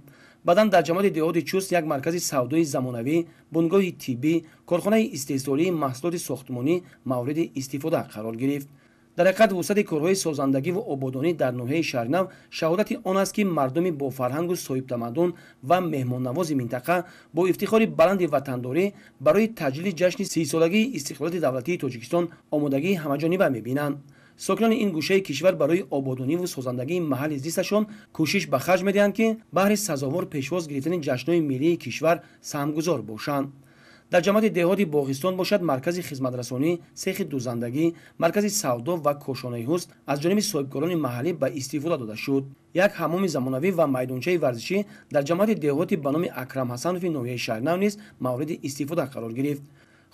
баъдан дар ҷамоати деҳоти Чуст як маркази савдои замонавӣ, бунгоҳи тиббӣ, корхонаи истеҳсолии маҳсулоти сохтмонӣ мавриди истифода қарор гирифт. дар ҳақиқат вусъати корҳои созандагиву ободонӣ дар ноҳияи Шаҳринав шаҳодати он аст ки мардуми бофарҳангу соҳибтамаддун ва меҳмоннавози минтақа бо ифтихори баланди ватандорӣ барои таҷлили ҷашни 30-солагии истиқлолияти давлатии Тоҷикистон омодагии ҳамаҷониба мебинанд. сокинони ин гӯшаи кишвар барои ободониву созандагии маҳалли зисташон кӯшиш ба харҷ медиҳанд ки баҳри сазовор пешвоз гирифтани ҷашнҳои миллии кишвар саҳмгузор бошанд. дар ҷамоати деҳоти Боғистон бошад маркази хизматрасонӣ, сехи дузандагӣ, маркази савдо ва кӯшонаи ҳусн аз ҷониби соҳибкорони маҳаллӣ ба истифода дода шуд. як ҳамоми замонавӣ ва майдончаи варзишӣ дар ҷамоати деҳоти ба номи Акрам Ҳасанови ноҳияи Шаҳринав низ мавриди истифода қарор гирифт.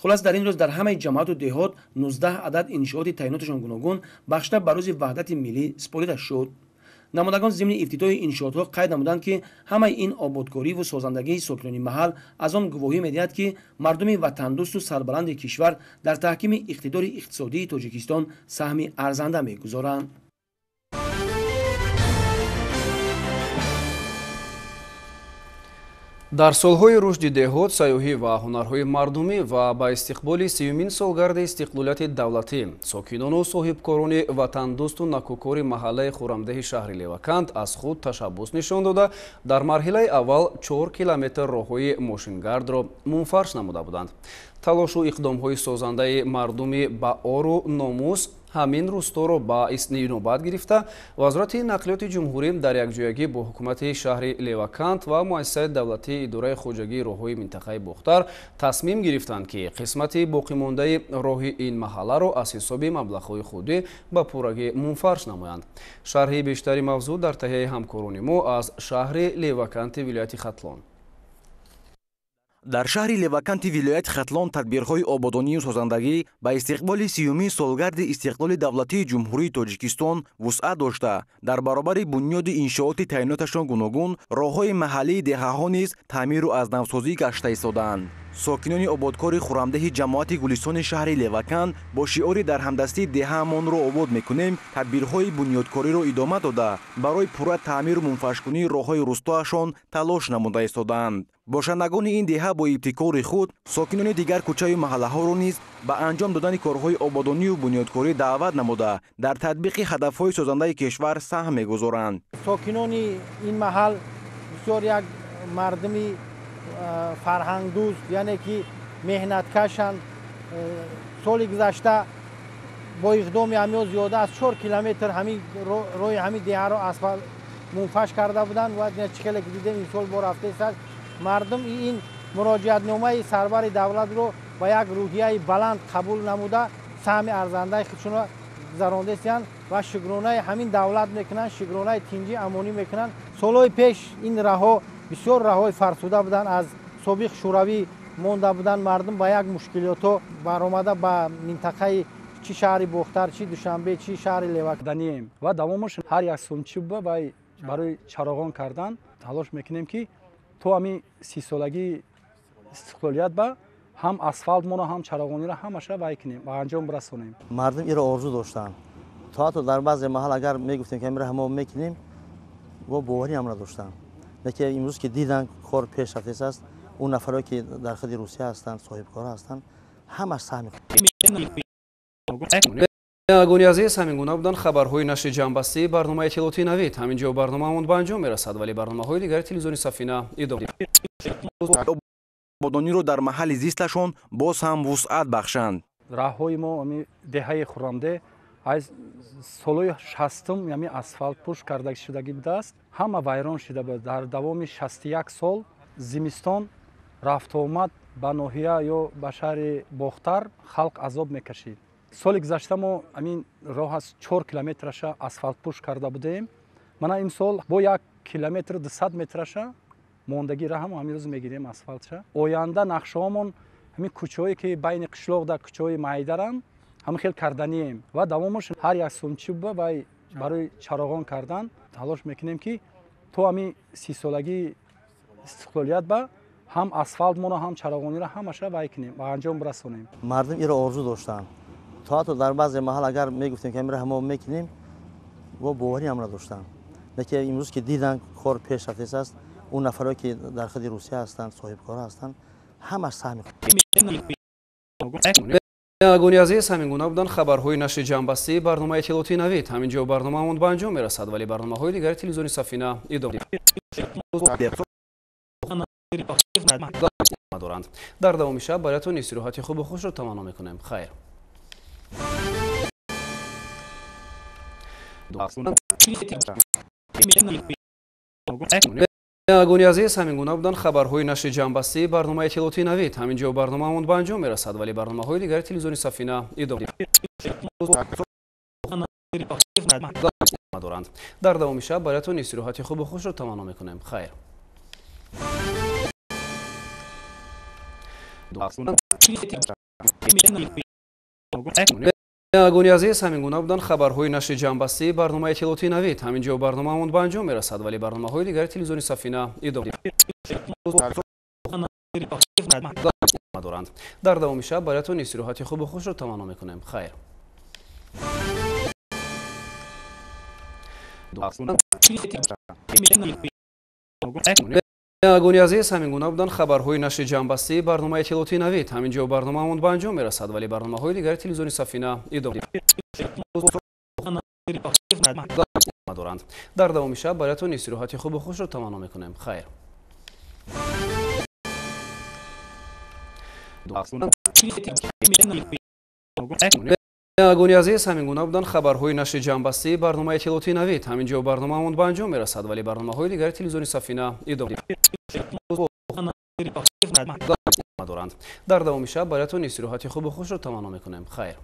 хулос дар ин рӯз дар ҳамаи ҷамоату деҳот 19 адад иншооти таъйиноташон гуногун бахшида ба рӯзи ваҳдати миллӣ супорида шуд. намояндагон зимни ифтитоҳи иншоотҳо қайд намуданд ки ҳамаи ин ободкориву созандагии сокинони маҳал аз он гувоҳӣ медиҳад ки мардуми ватандӯсту сарбаланди кишвар дар таҳкими иқтидори иқтисодии Тоҷикистон саҳми арзанда мегузоранд. дар солҳои рушди деҳот, сайёҳӣ ва ҳунарҳои мардумӣ ва ба истиқболи 30-юмин солгарди истиқлолияти давлатӣ сокинону соҳибкорони ватандӯсту накӯкори маҳаллаи хуррамдеҳи шаҳри Леваканд аз худ ташаббус нишон дода дар марҳилаи аввал 4 километр роҳҳои мошингардро мунфарш намуда буданд. талошу иқдомҳои созандаи мардуми ба ору номус ҳамин рӯсторо ба инобат гирифта, вазорати нақлиёти ҷумҳурӣ дар якҷоягӣ бо ҳукумати шаҳри Леваканд ва муассисаи давлатии идораи хоҷагии роҳҳои минтақаи Бухтар тасмим гирифтанд ки қисмати боқимондаи роҳи ин маҳалларо аз ҳисоби маблағҳои худӣ ба пуррагӣ мунфарш намоянд. шарҳи бештари мавзӯъ дар таҳияи ҳамкорони мо аз шаҳри Леваканти вилояти Хатлон. дар шаҳри Леваканти вилояти Хатлон тадбирҳои ободонию созандагӣ ба истиқболи 30-юмин солгарди истиқлоли давлатии ҷумҳурии Тоҷикистон вусъат дошта, дар баробари бунёди иншооти таъйиноташон гуногун роҳҳои маҳаллии деҳаҳо низ таъмиру азнавсозӣ гашта истоданд. сокинони ободкори хуррамдеҳи ҷамоати гулистони шаҳри Леваканд бо шиори дар ҳамдастии деҳаамонро обод мекунем тадбирҳои бунёдкориро идома дода барои пурра таъмиру мунфашкунии роҳҳои рӯстоашон талош намуда истоданд. бошандагони ин деҳа бо ибтикори худ сокинони дигар кӯчаю маҳаллаҳоро низ ба анҷом додани корҳои ободонию бунёдкорӣ даъват намуда дар татбиқи ҳадафҳои созандаи кишвар саҳм мегузоранд. сокинони ин маҳал бисёр як мардуми фарҳангдӯст, яъне ки меҳнаткашанд. соли гузашта бо иқдоми ҳамиё зиёда аз 4 километр роҳи ҳамин деҳаро асфалт мунфаш карда буданд ва чикеле ки дидем ин сол бо рафтест мардум ин муроҷиатномаи сарвари давлатро ба як рӯҳияи баланд қабул намуда саҳми арзандаи худшонро гузарондастанд ва шукронаи ҳамин давлат мекунанд, шукронаи тинҷӣ амонӣ мекунанд. солҳои пеш ин раҳо бисёр раҳои фарсуда буданд, аз собиқ шӯравӣ монда буданд. мардум ба як мушкилотҳо баромада ба минтақаи чи шаҳри Бухтар, чи Душанбе, чи шаҳри Леваканд ва давомаш ҳар як сумчи вай барои чароғон кардан талош мекунем ки то ҳами 30-солагии истиқлолият ба ҳам асфалтморо ҳам чароғониро ҳамаша вай кунем ба анҷом расонем. мардум иро орзу доштанд. то ҳатто дар баъзе маҳал агар мегуфтем ки амира ҳама мекунем ва боварӣ ам надоштанд. که امروز که دیدن کار پیش رفته است اون نفرایی که در خود روسیه هستند صاحب کار هستند همش سهم агони азиз ҳамин гуна буданд хабарҳои нашри ҷамъбастии барномаи иттилоотии навид. ҳамин ҷо барномаамон ба анҷом мерасад, вале барномаҳои дигари телевизиони Сафина идома ободониро дар маҳалли зисташон боз ҳам вусъат бахшанд. раҳҳои мо деҳаи хуррамде аз солҳои 60 яъне асфалтпӯш карда шудагӣ будааст. ҳама вайрон шуда буд. дар давоми 61 сол зимистон рафтуомад ба ноҳия ё ба шаҳри бохтар халқ азоб мекашид. соли гузашта мо амин роҳ аз 4 километраша асфалтпӯш карда будем. мана имсол бо 1 километр 200 метраша мондагӣ раҳам ҳамин рӯз мегирем асфалтша. оянда нақшаҳомон ҳамин кӯчаҳое ки байни қишлоқ дар кӯчаҳои майдаранд ҳамин хел карданием ва давомаш ҳар як сумчи буда вай барои чароғон кардан талош мекунем ки то ҳамин 30 солаги истиқлолият ба ҳам асфалтмоно ҳам чароғониро ҳамаша вай кунем ба анҷом расонем. мардум иро орзу доштанд. то ҳатто дар баъзе маҳал агар мегуфтем ки амира ҳама мекунем ва боварӣ ҳам надоштанд. лекин имрӯз ки дидан кор пеш рафтест аст اون نفرایی که در خود روسیه هستند صاحب کار هستند همش سهم агони азиз ҳамин гуна буданд хабарҳои нашри ҷамъбастии барномаи иттилоотии навид. ҳамин ҷо барномаамон ба анҷом мерасад, вале барномаҳои дигари телевизиони Сафина идома доранд. дар давоми шаб бароятон истироҳати хубу хушро таманно мекунем. хайр. агони азиз ҳамин гуна буданд хабарҳои нашри ҷамъбастии барномаи иттилоотии навид. ҳамин ҷо барномаамон ба анҷом мерасад, вале барномаҳои дигари телевизиони Сафина идома доранд. дар давоми шаб бароятон истироҳати хубу хушро таманно мекунем. хайр. агони азиз ҳамин гуна буданд хабарҳои нашри ҷамъбастии барномаи иттилоотии навид. ҳамин ҷо барномаамон ба анҷом мерасад, вале барномаҳои дигари телевизиони Сафина идома доранд. дар давоми шаб бароятон истироҳати хубу хушро таманно мекунем. хайр. агони азиз ҳамин гуна буданд хабарҳои нашри ҷамъбастии барномаи иттилоотии навид. ҳамин ҷо барномаамон ба анҷом мерасад, вале барномаҳои дигари телевизиони Сафина идома доранд. дар давоми шаб бароятон истироҳати хубу хушро таманно мекунем. хайр. агони азиз ҳамин гуна буданд хабарҳои нашри ҷамъбастии барномаи иттилоотии навид. ҳамин ҷо барномаамон ба анҷом мерасад, вале барномаҳои дигари телевизиони Сафина идома доранд. дар давоми шаб бароятон истироҳати хубу хушро таманно мекунем. хайр.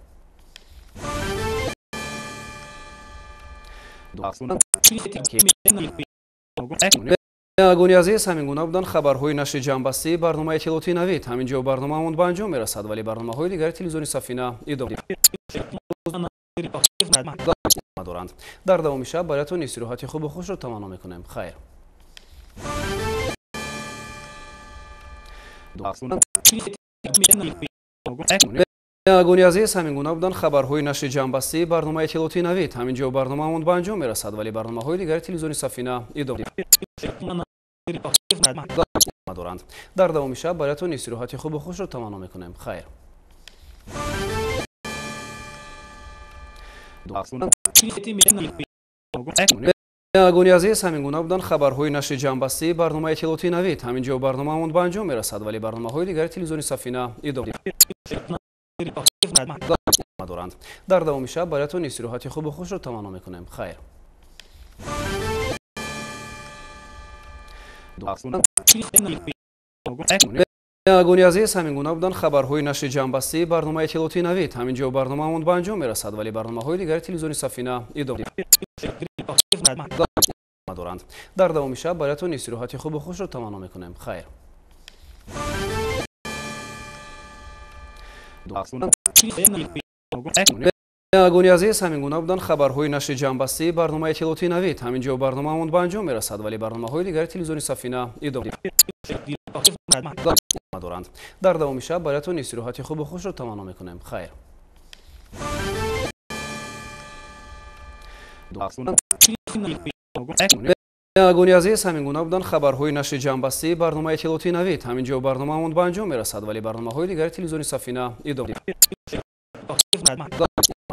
агони азиз ҳамин гуна буданд хабарҳои нашри ҷамъбастии барномаи иттилоотии навид. ҳамин ҷо барномаамон ба анҷом мерасад, вале барномаҳои дигари телевизиони Сафина идома доранд. дар давоми шаб бароятон истироҳати хубу хушро таманно мекунем. хайр. агони азиз ҳамин гуна буданд хабарҳои нашри ҷамъбастии барномаи иттилоотии навид. ҳамин ҷо барномаамон ба анҷом мерасад, вале барномаҳои дигари телевизиони Сафина идома доранд. дар давоми шаб бароятон истироҳати хубу хушро таманно мекунем. хайр. агони азиз ҳамин гуна буданд хабарҳои нашри ҷамъбастии барномаи иттилоотии навид. ҳамин ҷо барномаамон ба анҷом мерасад, вале барномаҳои дигари телевизиони Сафина идома доранд. дар давоми шаб бароятон истироҳати хубу хушро таманно мекунем. хайр. агони азиз ҳамин гуна буданд хабарҳои нашри ҷамъбастии барномаи иттилоотии навид. ҳамин ҷо барномаамон ба анҷом мерасад, вале барномаҳои дигари телевизиони Сафина идома доранд. дар давоми шаб бароятон истироҳати хубу хушро таманно мекунем. хайр. агони азиз ҳамин гуна буданд хабарҳои нашри ҷамъбастии барномаи иттилоотии навид. ҳамин ҷо барномаамон ба анҷом мерасад, вале барномаҳои дигари телевизиони Сафина идома доранд. дар давоми шаб бароятон истироҳати хубу хушро таманно мекунем. хайр. агони азиз, ҳамин гуна буданд хабарҳои нашри ҷамъбастии барномаи иттилоъоти навид. ҳамин ҷо барномаамон ба анҷом мерасад, вале барномаҳои дигари телевизиони Сафина идома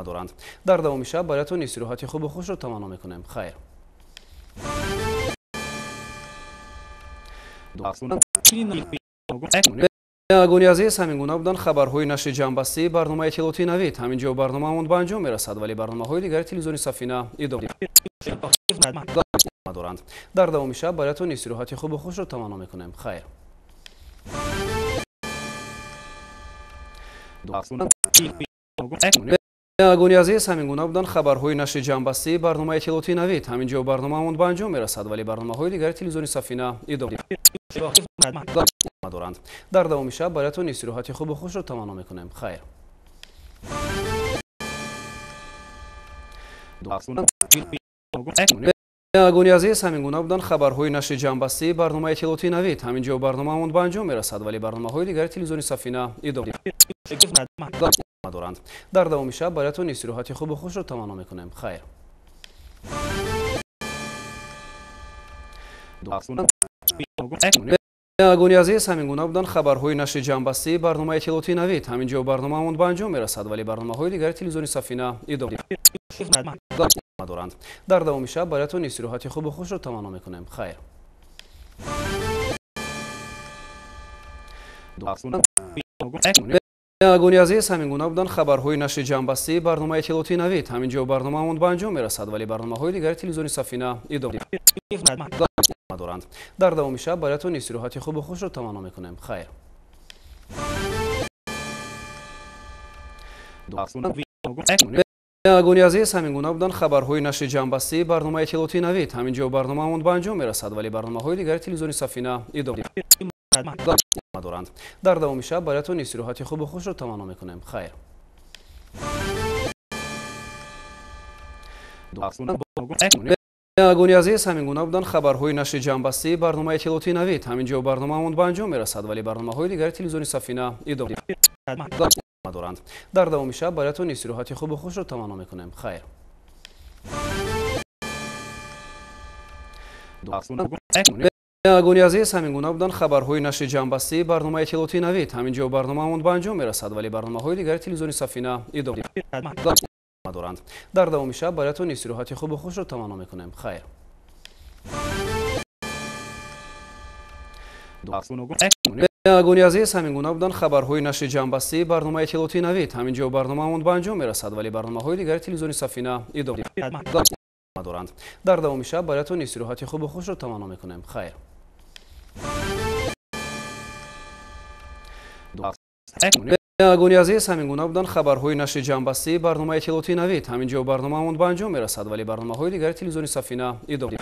доранд. дар давоми шаб бароятон истироҳати хубу хушро таманно мекунем. хайр. агони азиз, ҳамин гуна буданд хабарҳои нашри ҷамъбастии барномаи иттилоъоти навид. ҳамин ҷо барномаамон ба анҷом мерасад, вале барномаҳои дигари телевизиони Сафина идома доранд. дар давоми шаб бароятон истироҳати хубу хушро таманно мекунем. хайр. агони азиз, ҳамин гуна буданд хабарҳои нашри ҷамъбастии барномаи иттилоъоти навид. ҳамин ҷо барномаамон ба анҷом мерасад, вале барномаҳои дигари телевизиони Сафина идома доранд. дар давоми шаб бароятон истироҳати хубу хушро таманно мекунем. хайр. агони азиз, ҳамин гуна буданд хабарҳои нашри ҷамъбастии барномаи иттилоъоти навид. ҳамин ҷо барномаамон ба анҷом мерасад, вале барномаҳои дигари телевизиони Сафина идома доранд. дар давоми шаб бароятон истироҳати хубу хушро таманно мекунем. хайр. агони азиз, ҳамин гуна буданд хабарҳои нашри ҷамъбастии барномаи иттилоъоти навид. ҳамин ҷо барномаамон ба анҷом мерасад, вале барномаҳои дигари телевизиони Сафина идома доранд. дар давоми шаб бароятон истироҳати хубу хушро таманно мекунем. хайр. агони азиз, ҳамин гуна буданд хабарҳои нашри ҷамъбастии барномаи иттилоъоти навид. ҳамин ҷо барномаамон ба анҷом мерасад, вале барномаҳои дигари телевизиони Сафина идома доранд. дар давоми шаб бароятон истироҳати хубу хушро таманно мекунем. хайр. агони азиз, ҳамин гуна буданд хабарҳои нашри ҷамъбастии барномаи иттилоъоти навид. ҳамин ҷо барномаамон ба анҷом мерасад, вале барномаҳои дигари телевизиони Сафина идома доранд. дар давоми шаб бароятон истироҳати хубу хушро таманно мекунем. хайр. агони азиз, ҳамин гуна буданд хабарҳои нашри ҷамъбастии барномаи иттилоъоти навид. ҳамин ҷо барномаамон ба анҷом мерасад, вале барномаҳои дигари телевизиони Сафина идома доранд. дар давоми шаб бароятон истироҳати хубу хушро таманно мекунем. хайр. агони азиз, ҳамин гуна буданд хабарҳои нашри ҷамъбастии барномаи иттилоъоти навид. ҳамин ҷо барномаамон ба анҷом мерасад, вале барномаҳои дигари телевизиони Сафина идома доранд. дар давоми шаб бароятон истироҳати хубу хушро таманно мекунем. хайр. агони азиз, ҳамин гуна буданд хабарҳои нашри ҷамъбастии барномаи иттилоъоти навид. ҳамин ҷо барномаамон ба анҷом мерасад, вале барномаҳои дигари телевизиони Сафина идома доранд. дар давоми шаб бароятон истироҳати хубу хушро таманно мекунем. хайр. агони азиз, ҳамин гуна буданд хабарҳои нашри ҷамъбастии барномаи иттилоъоти навид. ҳамин ҷо барномаамон ба анҷом мерасад, вале барномаҳои дигари телевизиони Сафина идома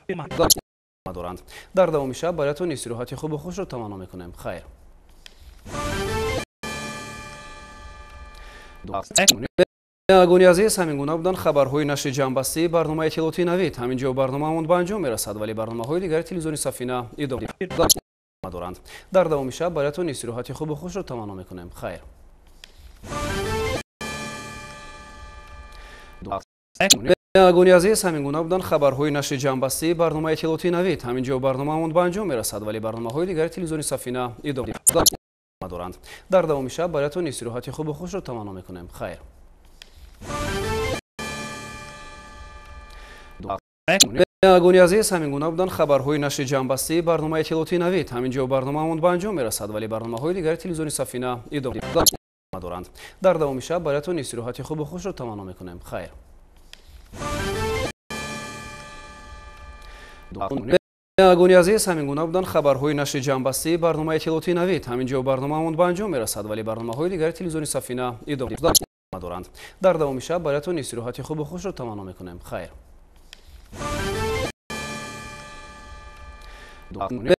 доранд. дар давоми шаб бароятон истироҳати хубу хушро таманно мекунем. хайр. агони азиз, ҳамин гуна буданд хабарҳои нашри ҷамъбастии барномаи иттилоъоти навид. ҳамин ҷо барномаамон ба анҷом мерасад, вале барномаҳои дигари телевизиони Сафина идома доранд. дар давоми шаб бароятон истироҳати хубу хушро таманно мекунем. хайр. агони азиз, ҳамин гуна буданд хабарҳои нашри ҷамъбастии барномаи иттилоъоти навид. ҳамин ҷо барномаамон ба анҷом мерасад, вале барномаҳои дигари телевизиони Сафина идома доранд. дар давоми шаб бароятон истироҳати хубу хушро таманно мекунем. хайр. агони азиз, ҳамин гуна буданд хабарҳои нашри ҷамъбастии барномаи иттилоъоти навид. ҳамин ҷо барномаамон ба анҷом мерасад, вале барномаҳои дигари телевизиони Сафина идома доранд. дар давоми шаб бароятон истироҳати хубу хушро таманно мекунем. хайр. агони азиз, ҳамин гуна буданд хабарҳои нашри ҷамъбастии барномаи иттилоъоти навид. ҳамин ҷо барномаамон ба анҷом мерасад, вале барномаҳои дигари телевизиони Сафина идома доранд. дар давоми шаб бароятон истироҳати хубу хушро таманно мекунем. хайр.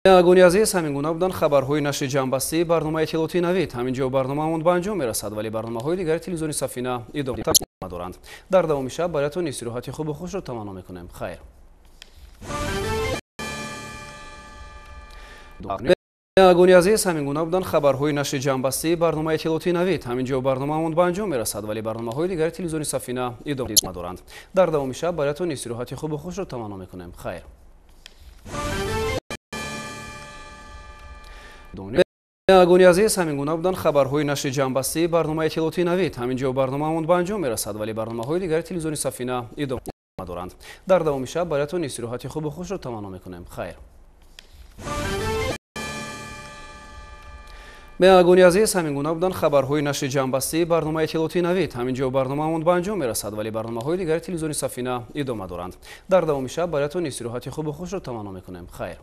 агони азиз, ҳамин гуна буданд хабарҳои нашри ҷамъбастии барномаи иттилоъоти навид. ҳамин ҷо барномаамон ба анҷом мерасад, вале барномаҳои дигари телевизиони Сафина идома доранд. дар давоми шаб бароятон истироҳати хубу хушро таманно мекунем. хайр. агони азиз, ҳамин гуна буданд хабарҳои нашри ҷамъбастии барномаи иттилоъоти навид. ҳамин ҷо барномаамон ба анҷом мерасад, вале барномаҳои дигари телевизиони Сафина идома доранд. дар давоми шаб бароятон истироҳати хубу хушро таманно мекунем. хайр. агони азиз, ҳамин гуна буданд хабарҳои нашри ҷамъбастии барномаи иттилоъоти навид. ҳамин ҷо барномаамон ба анҷом мерасад, вале барномаҳои дигари телевизиони Сафина идома доранд. дар давоми шаб бароятон истироҳати хубу хушро таманно мекунем. хайр. меҳманогони азиз, ҳамин гуна буданд хабарҳои нашри ҷамъбастии барномаи иттилоъоти навид. ҳамин ҷо барномаамон ба анҷом мерасад, вале барномаҳои дигари телевизиони Сафина идома доранд. дар давоми шаб бароятон истироҳати хубу хушро таманно мекунем. хайр.